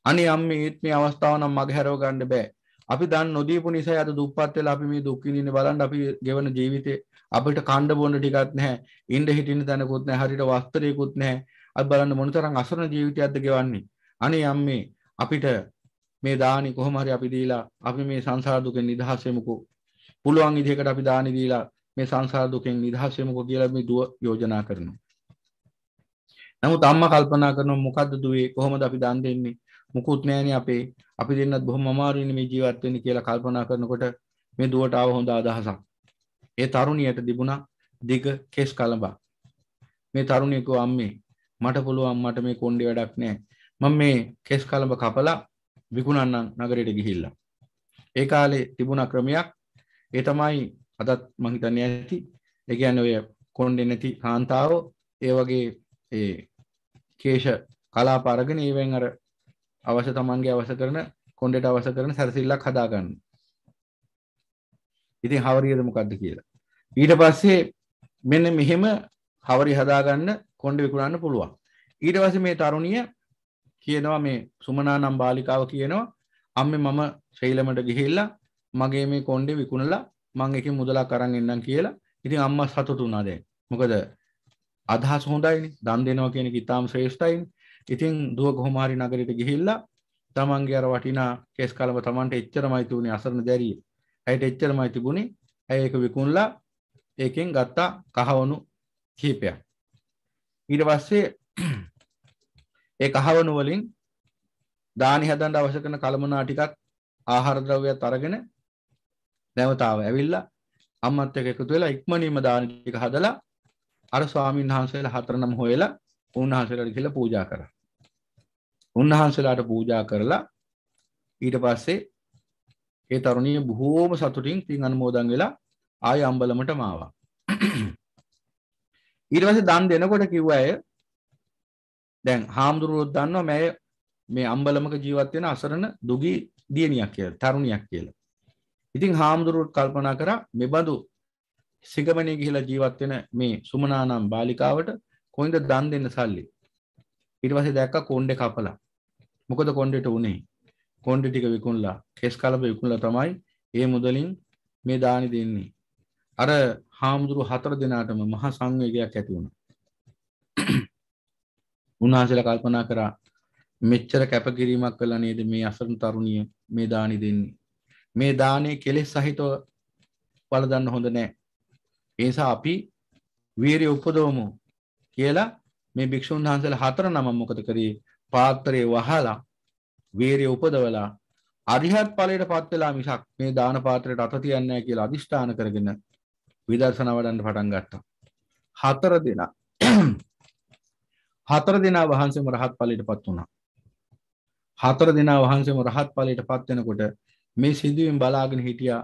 අනේ අම්මේ මේ අවස්ථාව නම් මග හැරව ගන්න බෑ. අපි දන් නොදීපු නිසා අද දුප්පත් වෙලා අපි මේ දුක් විඳින්නේ බලන්න අපි ගෙවන ජීවිතේ අපිට කණ්ඩ බොන්න ටිකක් නැහැ. ඉන්න හිටින්න තැනකුත් නැහැ. හරියට වස්ත්‍රයකුත් නැහැ. අපි බලන්න මොනතරම් අසරණ ජීවිතයක්ද ගෙවන්නේ. අනේ අම්මේ අපිට මේ දානි කොහොම හරි අපි දීලා අපි මේ සංසාර දුකෙන් නිදහස් වෙමුකෝ. පුළුවන් විදිහකට අපි දානි දීලා මේ සංසාර දුකෙන් නිදහස් වෙමුකෝ කියලා මේ දුව යෝජනා කරනවා. නමුත් අම්මා කල්පනා කරනවා මොකද්ද දුවේ කොහොමද අපි දන් දෙන්නේ? මුකුත් නැහැනේ අපේ. අපි දෙන්නත් බොහොම අමාරුයිනේ මේ ජීවත් වෙන්නේ කියලා කල්පනා කරනකොට මේ දුවට ආව හොඳ අදහසක්. ඒ තරුණියට තිබුණා දිග කෙස් කලඹක්. මේ තරුණිය කිව්වා අම්මේ මට පුළුවන් මට මේ කොණ්ඩේ වැඩක් නැහැ. මම මේ කෙස් කලඹ කපලා විකුණන්නම් නගරයට ගිහිල්ලා. ඒ කාලේ තිබුණා ක්‍රමයක්. ඒ තමයි අදත් මං හිතන්නේ ඇති. ඒ කියන්නේ ඔය කොණ්ඩේ නැති කාන්තාවෝ ඒ වගේ ඒ කේශ කලාප අරගෙන ඒවෙන් අර අවශ්‍ය තමන්ගේ අවශ්‍ය කරන කොණ්ඩේට අවශ්‍ය කරන සැරසිල්ලක් හදා ගන්න. ඉතින් හවරියද මොකද්ද කියලා. ඊට පස්සේ මෙන්න මෙහෙම හවරිය හදා ගන්න කොණ්ඩේ විකුණන්න පුළුවන්. ඊට පස්සේ මේ තරුණිය කියනවා මේ සුමනා නම් බාලිකාව කියනවා අම්මේ මම ශ්‍රීලමට ගිහිල්ලා මගේ මේ කොණ්ඩේ විකුණලා මං එකේ මුදලක් අරන් එන්නම් කියලා. ඉතින් අම්මා සතුටු වුණා දැන්. මොකද අදහස් හොඳයිනේ. දන් දෙනවා කියන එක ඉතාම ශ්‍රේෂ්ඨයිනේ. ඉතින් දුව කොහොම හරි නගරයට ගිහිල්ලා තමන්ගේ අර වටිනා කේස් කලම තමන්ට එච්චරමයි තුනේ අසරණ දැරිය. ඇයිට එච්චරමයි තිබුණේ. ඇයි ඒක විකුණලා ඒකෙන් ගත්තා කහවණු කීපයක්. ඊට පස්සේ ඒ කහවණු වලින් දානි හදන්න අවශ්‍ය කරන කලමනා ටිකක් ආහාර ද්‍රව්‍යات අරගෙන නැවතාව ඇවිල්ලා අම්මත් එක්ක එකතු වෙලා ඉක්මනින්ම දානි ටික හදලා අර ස්වාමීන් වහන්සේලා 4 නම හොයලා උන්වහන්සේලාට කියලා පූජා කරා. උන්වහන්සේලාට පූජා කරලා ඊට පස්සේ ඒ තරුණිය බොහෝම සතුටින් පින් අනුමෝදන් වෙලා ආය අම්බලමටම ආවා. ඊට පස්සේ දන් දෙනකොට කිව්වා අය දැන් හාමුදුරුවෝ දන්නවා මේ අම්බලමක ජීවත් වෙන අසරණ දුගී දියණියක් කියලා, තරුණියක් කියලා. ඉතින් හාමුදුරුවෝ කල්පනා කරා මෙබඳු සිගමනේ ගිහිලා ජීවත් වෙන මේ සුමනා නම් බාලිකාවට කොහෙන්ද දන් දෙන්න සල්ලි. ඊට පස්සේ දැක්කා කොණ්ඩේ කපලා. මොකද කොණ්ඩේට උනේ? කොණ්ඩේ ටික විකුණලා, කෙස් කලබ විකුණලා තමයි ඒ මුදලින් මේ දානි දෙන්නේ. අර හාමුදුරුවෝ 4 දෙනාටම මහා සංවේගයක් ඇති වුණා. උන්වහන්සේලා කල්පනා කරා මෙච්චර කැපකිරීමක් කළා නේද මේ අසරණ තරුණිය මේ දානි දෙන්නේ. මේ දානේ කෙලෙස් සහිතව වළඳන්න හොඳ නැහැ. ඒ නිසා අපි වීරිය උපදවමු කියලා මේ භික්ෂුන් වහන්සේලා 4 නම මොකද කරේ? පාත්‍රයේ වහලා වීරිය උපදවලා අරිහත් ඵලයටපත් වෙලා මිසක් මේ දාන පාත්‍රයට අත තියන්නේ නැහැ කියලා අදිෂ්ඨාන කරගෙන විදර්ශනා වඩන්න පටන් ගත්තා. 4 දෙනා 4 දෙනා වහන්සේම රහත් ඵලයටපත් වුණා. 4 දෙනා වහන්සේම රහත් ඵලයටපත් වෙනකොට මේ සිදුවීම් බලාගෙන හිටියා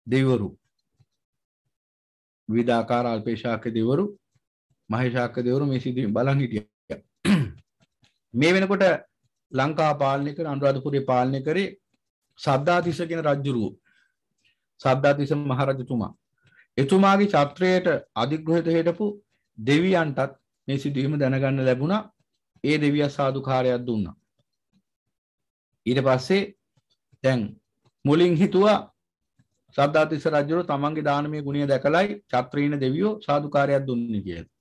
දෙවිවරු. විවිධාකාර අල්පේශාක්‍ය දෙවිවරු, මහේශාක්‍ය දෙවිවරු මේ සිදුවීම් බලන් හිටියා. මේ වෙනකොට ලංකා පාලනය කර අනුරාධපුරේ පාලනය කරේ සද්ධාතිස්ස කියන රජුරුව. සද්ධාතිස්ස මහරජතුමා. එතුමාගේ ඡත්‍රයට අධිග්‍රහිත හිටපු දෙවියන්ටත් මේ සිදුවීම දැනගන්න ලැබුණා. ඒ දෙවියා සාදුකාරයක් දුන්නා. ඊට පස්සේ දැන් මුලින් හිතුවා සද්ධාතිස්ස රජුරුව තමන්ගේ දානමය ගුණය දැකලායි ඡත්‍රීන දෙවියෝ සාදුකාරයක් දුන්නේ කියලා.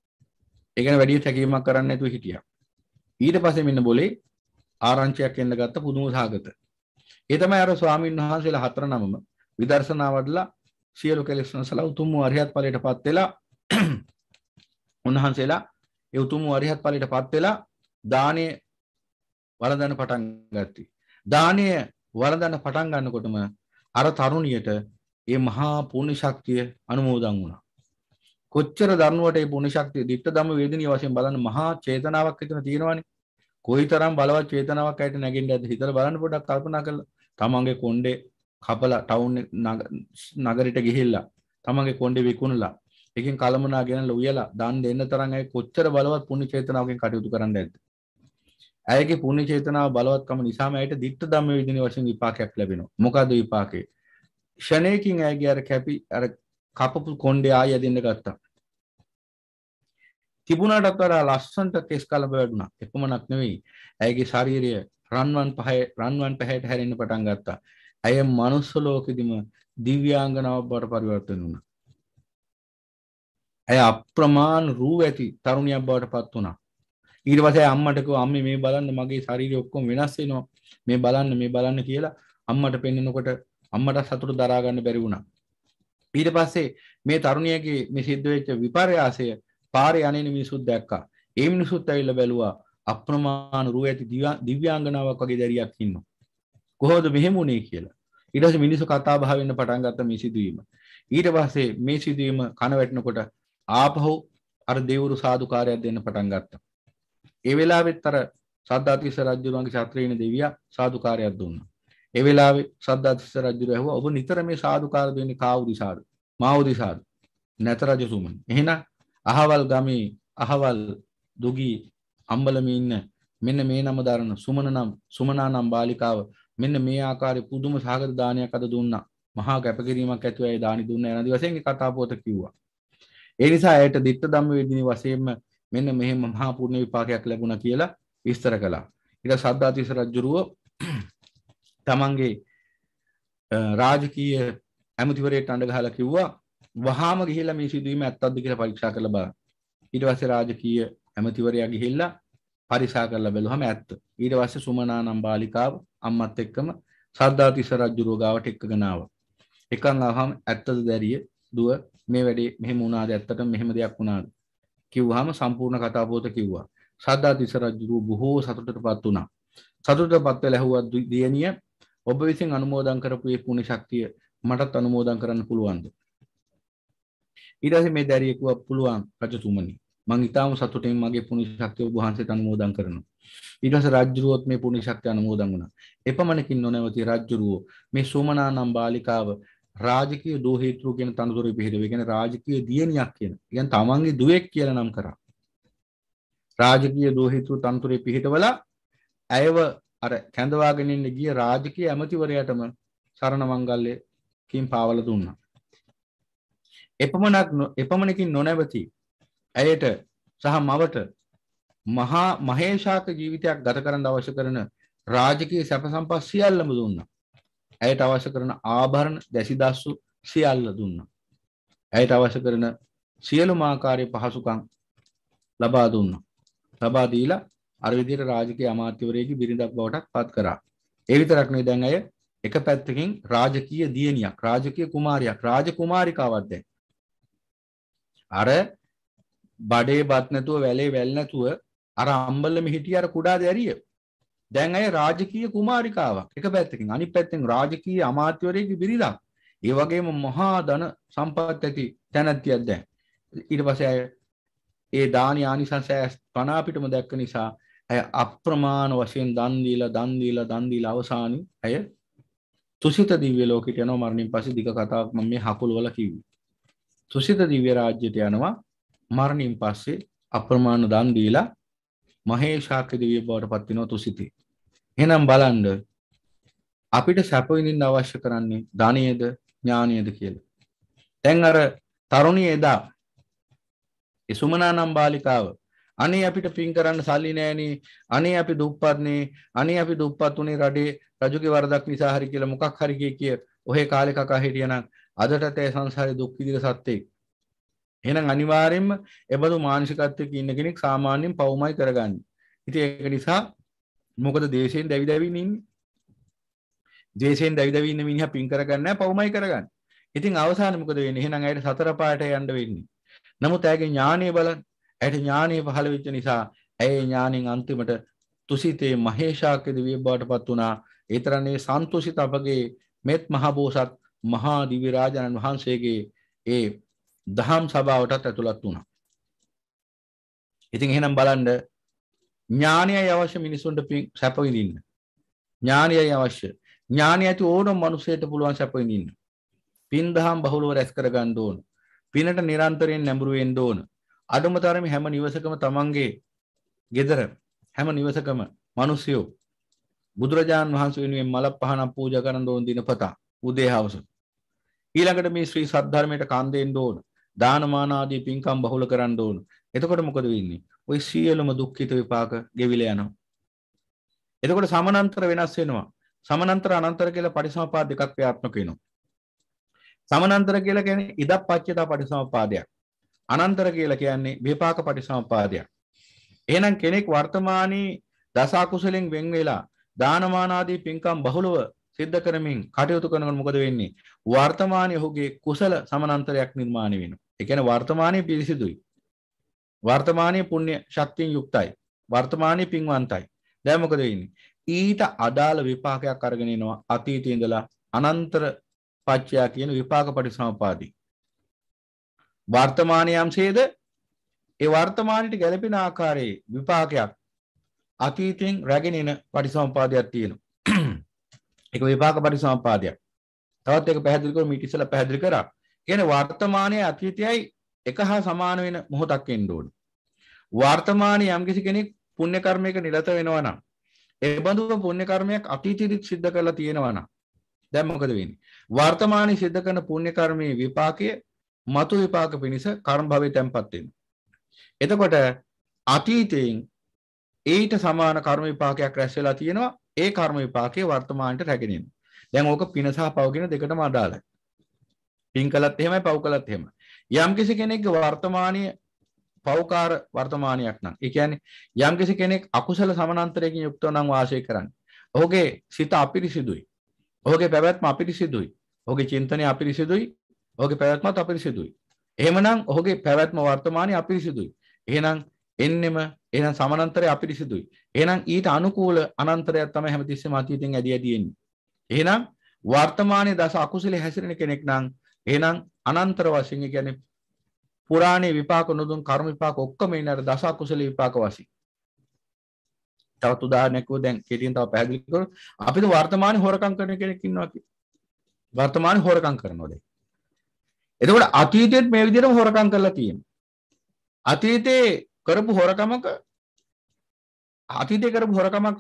ඒ කියන්නේ වැඩි තැකීමක් කරන්න නැතුව හිටියා. ඊට පස්සේ මෙන්න બોලේ ආරංචියක් එන්න ගත්ත පුදුම සාගත. ඒ තමයි අර ස්වාමීන් වහන්සේලා 4 නමම විදර්ශනා වඩලා සියලු කෙලෙස් නැසලා උතුම් වූ අරිහත් ඵලයටපත් වෙලා උන්වහන්සේලා ඒ උතුම් වූ අරිහත් ඵලයටපත් වෙලා දානීය වළඳන පටන් ගත්තා. දානීය වළඳන පටන් ගන්නකොටම අර තරුණියට මේ මහා පුණ්‍ය ශක්තිය අනුමෝදන් වුණා. කොච්චර දරුණුවට මේ පුණ්‍ය ශක්තිය දිට්ඨ ධම්ම වේදිනිය වශයෙන් බලන්න මහා චේතනාවක් හිතන තියෙනවානේ. කොයිතරම් බලවත් චේතනාවක් ඇයිට නැගින්නද හිතලා බලන්න පොඩ්ඩක් කල්පනා කරලා. තමන්ගේ කොණ්ඩේ කපලා ටවුන් නගරෙට ගිහිල්ලා තමන්ගේ කොණ්ඩේ විකුණලා එකකින් කලමනා ගෙනලා උයලා දාන් දෙන්න තරම් ඇයි කොච්චර බලවත් පුණ්‍ය චේතනාවකින් කටයුතු කරන්න ඇද්ද? ඇයගේ පුණ්‍ය චේතනාව බලවත්කම නිසාම ඇයට දිට්ඨ ධම්ම වේදිනිය වශයෙන් විපාකයක් ලැබෙනවා. මොකද්ද විපාකේ? ෂණේකින් ඇයගේ අර කපපු කොණ්ඩේ ආයෙ දෙන්න ගත්තා. තිබුණාටත් වඩා ලස්සනට කෙස් කලබ වැඩුණා. එපමණක් නෙවෙයි. ඇයගේ ශාරීරය රන්වන් පහයට හැරෙන්න පටන් ගත්තා. ඇය මනුස්ස ලෝකෙදිම දිව්‍යාංගනාවක් බවට පරිවර්තන වුණා. ඇය අප්‍රමාණ රූ ඇති තරුණියක් බවට පත් වුණා. ඊට පස්සේ අම්මට කිව්වා අම්මේ මේ බලන්න මගේ ශරීරය ඔක්කොම වෙනස් වෙනවා. මේ බලන්න කියලා අම්මට පෙන්නනකොට අම්මට සතුට දරා ගන්න බැරි වුණා. ඊට පස්සේ මේ තරුණියගේ මේ සිද්ධ වෙච්ච විපර්යාසය පාරේ යන්නේ මිනිසුත් දැක්කා. ඒ මිනිසුත් ඇවිල්ලා බැලුවා අප්‍රමාණ රුව ඇති දිව්‍යාංගනාවක් වගේ දැරියක් ඉන්නවා. කොහොමද මෙහෙම වුනේ කියලා. ඊට පස්සේ මිනිස්සු කතා බහ වෙන්න පටන් ගත්ත මේ සිදුවීම. ඊට පස්සේ මේ සිදුවීම කන වැටෙනකොට ආපහු අර දෙවරු සාදුකාරයක් දෙන්න පටන් ගත්තා. ඒ වෙලාවෙත් අර සද්ධාතිස්ස රජුගේ ඡත්‍රේන දෙවියා සාදුකාරයක් දුන්නා. ඒ වෙලාවේ සද්ධාතිස්ස රජු ඇහුවා ඔබ නිතර මේ සාදුකාර දෙන්නේ කාවුදිසාද? මාවුදිසාද? නැත රජතුමනි. එහෙනම් අහවල් ගමේ අහවල් දුගී අම්බලමේ ඉන්න මෙන්න මේ නම දරන සුමනා නම් බාලිකාව මෙන්න මේ ආකාරයේ පුදුම සාගත දානයක් අද දුන්නා. මහා කැපකිරීමක් ඇතුව ඒ දානි දුන්නා යන දිවසෙන් කතා පොත කිව්වා. ඒ නිසා ඇයට දිට්ඨ ධම්ම වේදිනී වශයෙන්ම මෙන්න මෙහෙම මහා පුණ්‍ය විපාකයක් ලැබුණා කියලා විස්තර කළා. ඊට සද්ධාතිස්ස රජුරුව තමන්ගේ රාජකීය ඇමතිවරයෙක්ට අඬ ගහලා කිව්වා වහාම ගිහිල්ලා මේ සිදුවීම ඇත්තක්ද කියලා පරීක්ෂා කරලා බලන්න. ඊට පස්සේ රාජකීය ඇමතිවරයා ගිහිල්ලා පරීක්ෂා කරලා බැලුවම ඇත්ත. ඊට පස්සේ සුමනා නම් බාලිකාව අම්මත් එක්කම සද්ධාතිස්ස රජුරුව ගාවට එක්කගෙන ආවා. එකන් ආවම ඇත්තද දැරිය දුව මේ වැඩේ මෙහෙම වුණාද ඇත්තටම මෙහෙම දෙයක් වුණාද කිව්වහම සම්පූර්ණ කතා පොත කිව්වා. සද්ධාතිස්ස රජුරුව බොහෝ සතුටටපත් වුණා. සතුටටපත් වෙලා ඇහුවා දියණිය ඔබ විසින් අනුමෝදන් කරපු මේ පුණ්‍ය ශක්තිය මටත් අනුමෝදන් කරන්න පුළුවන්ද? ඊට පස්සේ මේ දැරිය කිව්වා පුළුවන් රජතුමනි. මං ඊටාම සතුටින් මගේ පුණ්‍ය ශක්තිය ඔබ වහන්සේට අනුමෝදන් කරනවා. ඊට පස්සේ රජුරුවත් මේ පුණ්‍ය ශක්තිය අනුමෝදන් වුණා. එපමණකින් නොනැවති රජුරුව මේ සෝමනා නම් බාලිකාව රාජකීය දෝහිතෘ කියන තනතුරේ පිළිහිද කියන රාජකීය දියණියක් කියන. කියන්නේ තමන්ගේ දුවෙක් කියලා නම් කරා. රාජකීය දෝහිතෘ තනතුරේ පිළිහිදවලා ඇයව අර කැඳවාගෙන ඉන්න ගිය රාජකීය ඇමතිවරයාටම සරණ මංගල්‍යකින් පාවල දුන්නා. එපමණකින් නොනැවති ඇයට සහ මවට මහා මහේශාක ජීවිතයක් ගත කරන්න අවශ්‍ය කරන රාජකීය සැප සම්පත් සියල්ලම දුන්නා. ඇයට අවශ්‍ය කරන ආභරණ දැසිදස්සු සියල්ල දුන්නා. ඇයට අවශ්‍ය කරන සියලුම ආකාරයේ පහසුකම් ලබා දුන්නා. ලබා දීලා අර විදිහට රාජකීය අමාත්‍යවරයෙකුගේ බිරිඳක් බවට පත් කරා. ඒ විතරක් නෙවෙයි දැන් අය එක පැත්තකින් රාජකීය දියණියක්, රාජකීය කුමාරියක්, රාජකුමාරිකාවක් දැන්. අර බඩේ බත් නැතුව වැලේ වැල් නැතුව අර අම්බලෙම හිටිය අර කුඩා දැරිය. දැන් අය රාජකීය කුමාරිකාවක් එක පැත්තකින්. අනිත් පැත්තෙන් රාජකීය අමාත්‍යවරයෙකුගේ බිරිඳක්. ඒ වගේම මහා ධන සම්පත් ඇති තැනැත්තියක් දැන්. ඊට පස්සේ අය ඒ දානි ආනිසංසය පණ අපිටම දැක්ක නිසා ඇය අප්‍රමාණ වශයෙන් දන් දීලා අවසානයේ ඇය තුසිත දිව්‍ය ලෝකෙට යනවා. මරණින් පස්සේ දිග කතාවක් මම මේ හකුල් වල කිව්වේ. තුසිත දිව්‍ය රාජ්‍යයට යනවා. මරණින් පස්සේ අප්‍රමාණ දන් දීලා මහේශාක දිව්‍ය බවට පත් වෙනවා තුසිතේ. එහෙනම් බලන්න අපිට සැප විඳින්න අවශ්‍ය කරන්නේ ධනයේද ඥානයේද කියලා. දැන් අර තරුණිය එදා ඒ සුමනා නම් බාලිකාව අනේ අපිට පින් කරන්න සල්ලි නෑනේ, අනේ අපි දුප්පත්නේ, අනේ අපි දුප්පත් උනේ රටේ රජුගේ වරදක් නිසා හරි කියලා මොකක් හරි කිය ඔහේ කාලේ කකා හිටියනම් අදටත් ඒ සංසාරේ දුක් විඳින සත්‍යෙක්. එහෙනම් අනිවාර්යයෙන්ම එබඳු මානසිකත්වයක ඉන්න කෙනෙක් සාමාන්‍යයෙන් පවුමයි කරගන්නේ. ඉතින් ඒක නිසා මොකද දේශයෙන් දැවි ඉන්නේ. ද්වේෂයෙන් දැවිදවි ඉන්න මිනිහා පින් කරගන්නේ නැහැ පවුමයි කරගන්නේ. ඉතින් අවසානයේ මොකද වෙන්නේ? එහෙනම් ඇයට සතර පායට යන්න වෙන්නේ. නමුත් ඇයගේ ඥානීය බලන්න. ඇයට ඥානීය පහළ වෙච්ච නිසා ඇය ඥාණයෙන් අන්තිමට තුසිතේ මහේශාක්‍ය දිව්‍ය බවටපත් වුණා. ඒ තරන්නේ සන්තුසිත අපගේ මෙත් මහ බෝසත් මහා දිව්‍ය රාජානන් වහන්සේගේ ඒ දහම් සභාවටත් ඇතුළත් වුණා. ඉතින් එහෙනම් බලන්න ඥානයයි අවශ්‍ය මිනිසුන්ට සැප විඳින්න. ඥානයයි අවශ්‍ය. ඥානය ඇති ඕනම මිනිසෙට පුළුවන් සැප විඳින්න. පින් දහම් බහුලව රැස් කරගන්න ඕන. පිනට නිරන්තරයෙන් නැඹුරු වෙන්න ඕන. අඩුම තරමේ හැම නිවසකම තමන්ගේ ගෙදර හැම නිවසකම මිනිස්සුયો බුදුරජාණන් වහන්සේ වෙනුවෙන් මල පහනක් පූජා කරන්න ඕන දිනපතා උදේ හවස. ඊළඟට මේ ශ්‍රී සද්ධර්මයට කන් දෙන්න ඕන. දානමාන ආදී පින්කම් බහුල කරන්න ඕන. එතකොට මොකද වෙන්නේ? ওই සියලුම දුක්ඛිත විපාක ගෙවිලා යනවා. එතකොට සමානන්තර වෙනස් වෙනවා. සමානන්තර අනන්තර කියලා පටිසමුපාද දෙකක් ක්‍රියාත්මක වෙනවා. සමානන්තර කියලා කියන්නේ ඉදප්පච්චේතා පටිසමුපාදයක්. අනන්තර කියලා කියන්නේ විපාක පටිසමුපාදයක්. එහෙනම් කෙනෙක් වර්තමානයේ දස අකුසලෙන් වෙන් වෙලා දානමාන ආදී පින්කම් බහුලව සිද්ධ කරමින් කටයුතු කරනකොට මොකද වෙන්නේ? වර්තමානයේ ඔහුගේ කුසල සමානන්තරයක් නිර්මාණය වෙනවා. ඒ කියන්නේ වර්තමානයේ පිරිසිදුයි. වර්තමානයේ පුණ්‍ය ශක්තියෙන් යුක්තයි. වර්තමානයේ පින්වන්තයි. දැන් මොකද වෙන්නේ? ඊට අදාළ විපාකයක් අරගෙන එනවා අතීතයේ ඉඳලා අනන්තර පච්චය කියන විපාක පටිසමුපාදී. වර්තමානයේ යම්සේද ඒ වර්තමානයේ ගැළපෙන ආකාරයේ විපාකයක් අතීතයෙන් රැගෙන එන පටිසමුපාදයක් තියෙනවා. ඒක විපාක පටිසමුපාදයක්. තවත් එක පැහැදිලි කර මීට ඉස්සෙල්ලා පැහැදිලි කරා. කියන්නේ වර්තමානයේ අතීතයයි එක හා සමාන වෙන මොහොතක් එන්න ඕනේ. වර්තමානයේ යම්කිසි කෙනෙක් පුණ්‍ය කර්මයක නිරත වෙනවා නම් ඒ බඳුම පුණ්‍ය කර්මයක් අතීතයේදී සිද්ධ කරලා තියෙනවා නම් දැන් මොකද වෙන්නේ? වර්තමානයේ සිද්ධ කරන පුණ්‍ය කර්මයේ විපාකය මතු විපාක පිණිස කර්ම භවයේ තැන්පත් වෙනවා. එතකොට අතීතයෙන් ඊට සමාන කර්ම විපාකයක් රැස් වෙලා තියෙනවා. ඒ කර්ම විපාකයේ වර්තමානයේ රැගෙන එනවා. දැන් ඕක පින සහ පව කියන දෙකටම අදාළයි. පින් කළත් එහෙමයි පව කළත් එහෙමයි. යම්කිසි කෙනෙක්ගේ වර්තමානීය පෞකාර වර්තමානයක් නම් ඒ කියන්නේ යම්කිසි කෙනෙක් අකුසල සමානන්තරයකින් යුක්තව නම් වාසය කරන්නේ. ඔහුගේ සිත අපිරිසිදුයි. ඔහුගේ පැවැත්ම අපිරිසිදුයි. ඔහුගේ චින්තනය අපිරිසිදුයි. ඔහුගේ පැවැත්මත් අපිරිසිදුයි. එහෙමනම් ඔහුගේ පැවැත්ම වර්තමානයේ අපිරිසිදුයි. එහෙනම් සමානන්තරය අපිරිසිදුයි. එහෙනම් ඊට අනුකූල අනන්තරයක් තමයි හැමතිස්සෙම අතීතෙන් ඇදී ඇදී එන්නේ. එහෙනම් වර්තමානයේ දස අකුසලයේ හැසිරෙන කෙනෙක් නම් එහෙනම් අනන්තර වශයෙන් කියන්නේ පුරාණේ විපාක නොදුන් කර්ම විපාක ඔක්කොම ඉන්නර දස අකුසල විපාක වශයෙන්. තවත් උදාහරණයක් දැන් කෙටියෙන් තව පැහැදිලි කරමු. අපිට වර්තමානයේ හොරකම් කරන කෙනෙක් ඉන්නවා කියලා. වර්තමානයේ හොරකම් කරනවා දැන්. එතකොට අතීතයේත් මේ විදිහටම හොරකම් කරලා තියෙනවා. අතීතේ කරපු හොරකමක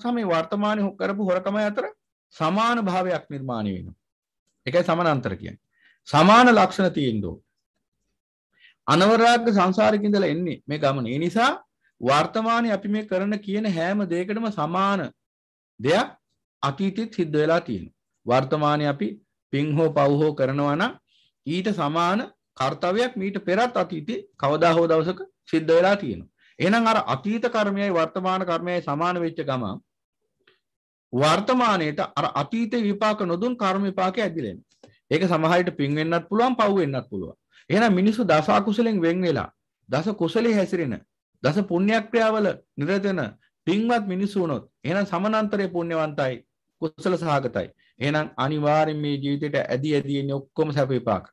සහ මේ වර්තමානයේ කරපු හොරකම අතර සමාන භාවයක් නිර්මාණය වෙනවා. ඒකයි සමානාන්තර කියන්නේ. සමාන ලක්ෂණ තියෙනවා. අනවරාග්ග සංසාරික ඉඳලා එන්නේ මේ ගමන. ඒ නිසා වර්තමානයේ අපි මේ කරන කියන හැම දෙයකටම සමාන දෙයක් අතීතෙත් සිද්ධ වෙලා තියෙනවා. වර්තමානයේ අපි පින් හෝ පව් හෝ කරනවා නම් ඊට සමාන කාර්යයක් මීට පෙරත් අතීතේ කවදා හෝ දවසක සිද්ධ වෙලා තියෙනවා. එහෙනම් අර අතීත කර්මයයි වර්තමාන කර්මයයි සමාන වෙච්ච ගමන් වර්තමානයේට අර අතීතේ විපාක නොදුන් කර්ම විපාකය ඇදිලා එනවා. ඒක සමහරවිට පින් වෙන්නත් පුළුවන් පව් වෙන්නත් පුළුවන්. එහෙනම් මිනිස්සු දස අකුසලෙන් වෙන් වෙලා දස කුසලයේ හැසිරෙන දස පුණ්‍යක්‍රියාවල නිරත වෙන පින්වත් මිනිස්සු වුණොත් එහෙනම් සමානන්තරයේ පුණ්‍යවන්තයි කුසල සහගතයි. එහෙනම් අනිවාර්යෙන් මේ ජීවිතේට ඇදී ඇදී එන්නේ ඔක්කොම සැප විපාක.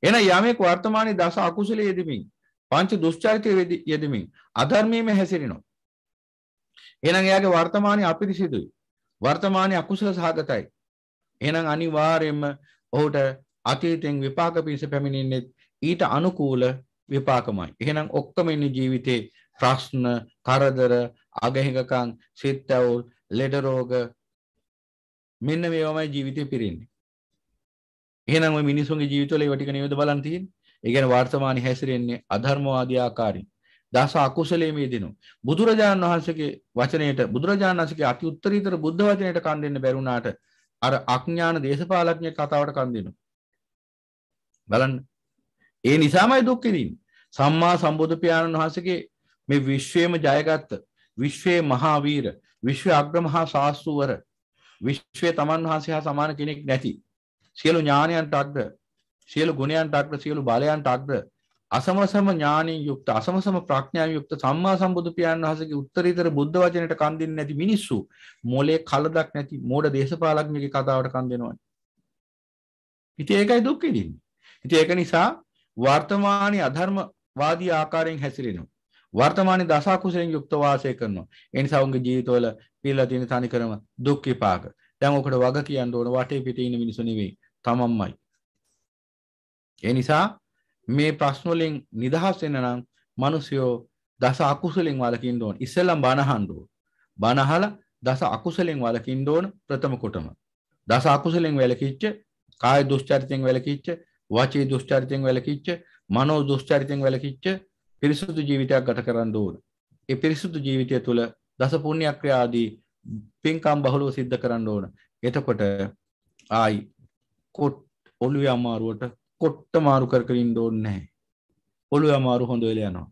එහෙනම් යමෙක් වර්තමානයේ දස අකුසලයේ යෙදෙමින් පංච දුෂ්චරිතයේ යෙදෙමින් අධර්මයේම හැසිරෙනවා. එහෙනම් එයාගේ වර්තමානයේ අපිරිසිදුයි. වර්තමානයේ අකුසල සහගතයි. එහෙනම් අනිවාර්යයෙන්ම ඔහුට අතීතෙන් විපාක පිණිස පැමිණෙන්නේ ඊට අනුකූල විපාකමයි. එහෙනම් ඔක්කොම ඉන්නේ ජීවිතේ ප්‍රශ්න, කරදර, අගහිඟකම්, සිත්ඇවුල්, ලෙඩ රෝග මෙන්න මේවමයි ජීවිතේ පිරෙන්නේ. එහෙනම් ওই මිනිසුන්ගේ ජීවිතවල ඒව ටික නේද බලන් තියෙන්නේ. ඒ කියන්නේ වර්තමානයේ හැසිරෙන්නේ අධර්මවාදී ආකාරයෙන්. දස අකුසලයේ යෙදෙනවා. බුදුරජාණන් වහන්සේගේ වචනයට බුදුරජාණන් වහන්සේගේ අති උත්තරීතර බුද්ධ වචනයට කන් දෙන්න බැරුණාට අර අඥාන දේශපාලඥයෙක් කතාවට කන් දෙනවා. බලන්න. ඒ නිසාමයි දුක් විඳින්නේ. සම්මා සම්බුදු පියාණන් වහන්සේගේ මේ විශ්වයේම ජයගත්ත විශ්වයේ මහා වීර විශ්ව අග්‍ර මහා ශාස්ත්‍රවර විශ්වයේ තමන් වහන්සේ හා සමාන කෙනෙක් නැති සියලු ඥානයන්ට අග්‍ර සියලු ගුණයන්ට අග්‍ර සියලු බලයන්ට අග්‍ර අසමසම ඥානින් යුක්ත අසමසම ප්‍රඥාවෙන් යුක්ත සම්මා සම්බුදු පියාණන් වහන්සේගේ උත්තරීතර බුද්ධ වචනයට කන් දෙන්නේ නැති මිනිස්සු මොලේ කලදක් නැති මෝඩ දේශපාලඥයෙක්ගේ කතාවට කන් දෙනවා. ඉතින් ඒකයි දුක් විඳින්නේ. ඉතින් ඒක නිසා වර්තමානයේ අධර්මවාදී ආකාරයෙන් හැසිරෙනවා. වර්තමානයේ දස අකුසලෙන් යුක්ත වාසය කරනවා. ඒ නිසා උන්ගේ ජීවිතවල පිළිලා තියෙන තනිකරම දුක් විපාක. දැන් ඔකට වග කියන්න ඕන වටේ පිටේ ඉන්න මිනිස්සු නෙවෙයි තමන්මයි. ඒ නිසා මේ ප්‍රශ්න වලින් නිදහස් වෙන්න නම් මිනිස්සුયો දස අකුසලෙන් වළකින්න ඕන. ඉස්සෙල්ලම බණ අහන්න ඕන. බණ අහලා දස අකුසලෙන් වළකින්න ඕන ප්‍රථම කොටම. දස අකුසලෙන් වැළකීච්ච, කාය දුස්චරිතෙන් වැළකීච්ච, වාචික දුස්චරිතෙන් වැළකීච්ච, මනෝ දුස්චරිතෙන් වැළකීච්ච පිරිසුදු ජීවිතයක් ගත කරන්න ඕන. ඒ පිරිසුදු ජීවිතය තුළ දස පුණ්‍ය ක්‍රියා ආදී පින්කම් බහුලව සිද්ධ කරන්න ඕන. එතකොට ආයි ඔළුවේ අමාරුවට කොට්ට මාරු කර කර ඉන්න ඕනේ නැහැ. ඔළුවේ අමාරු හොඳ වෙලා යනවා.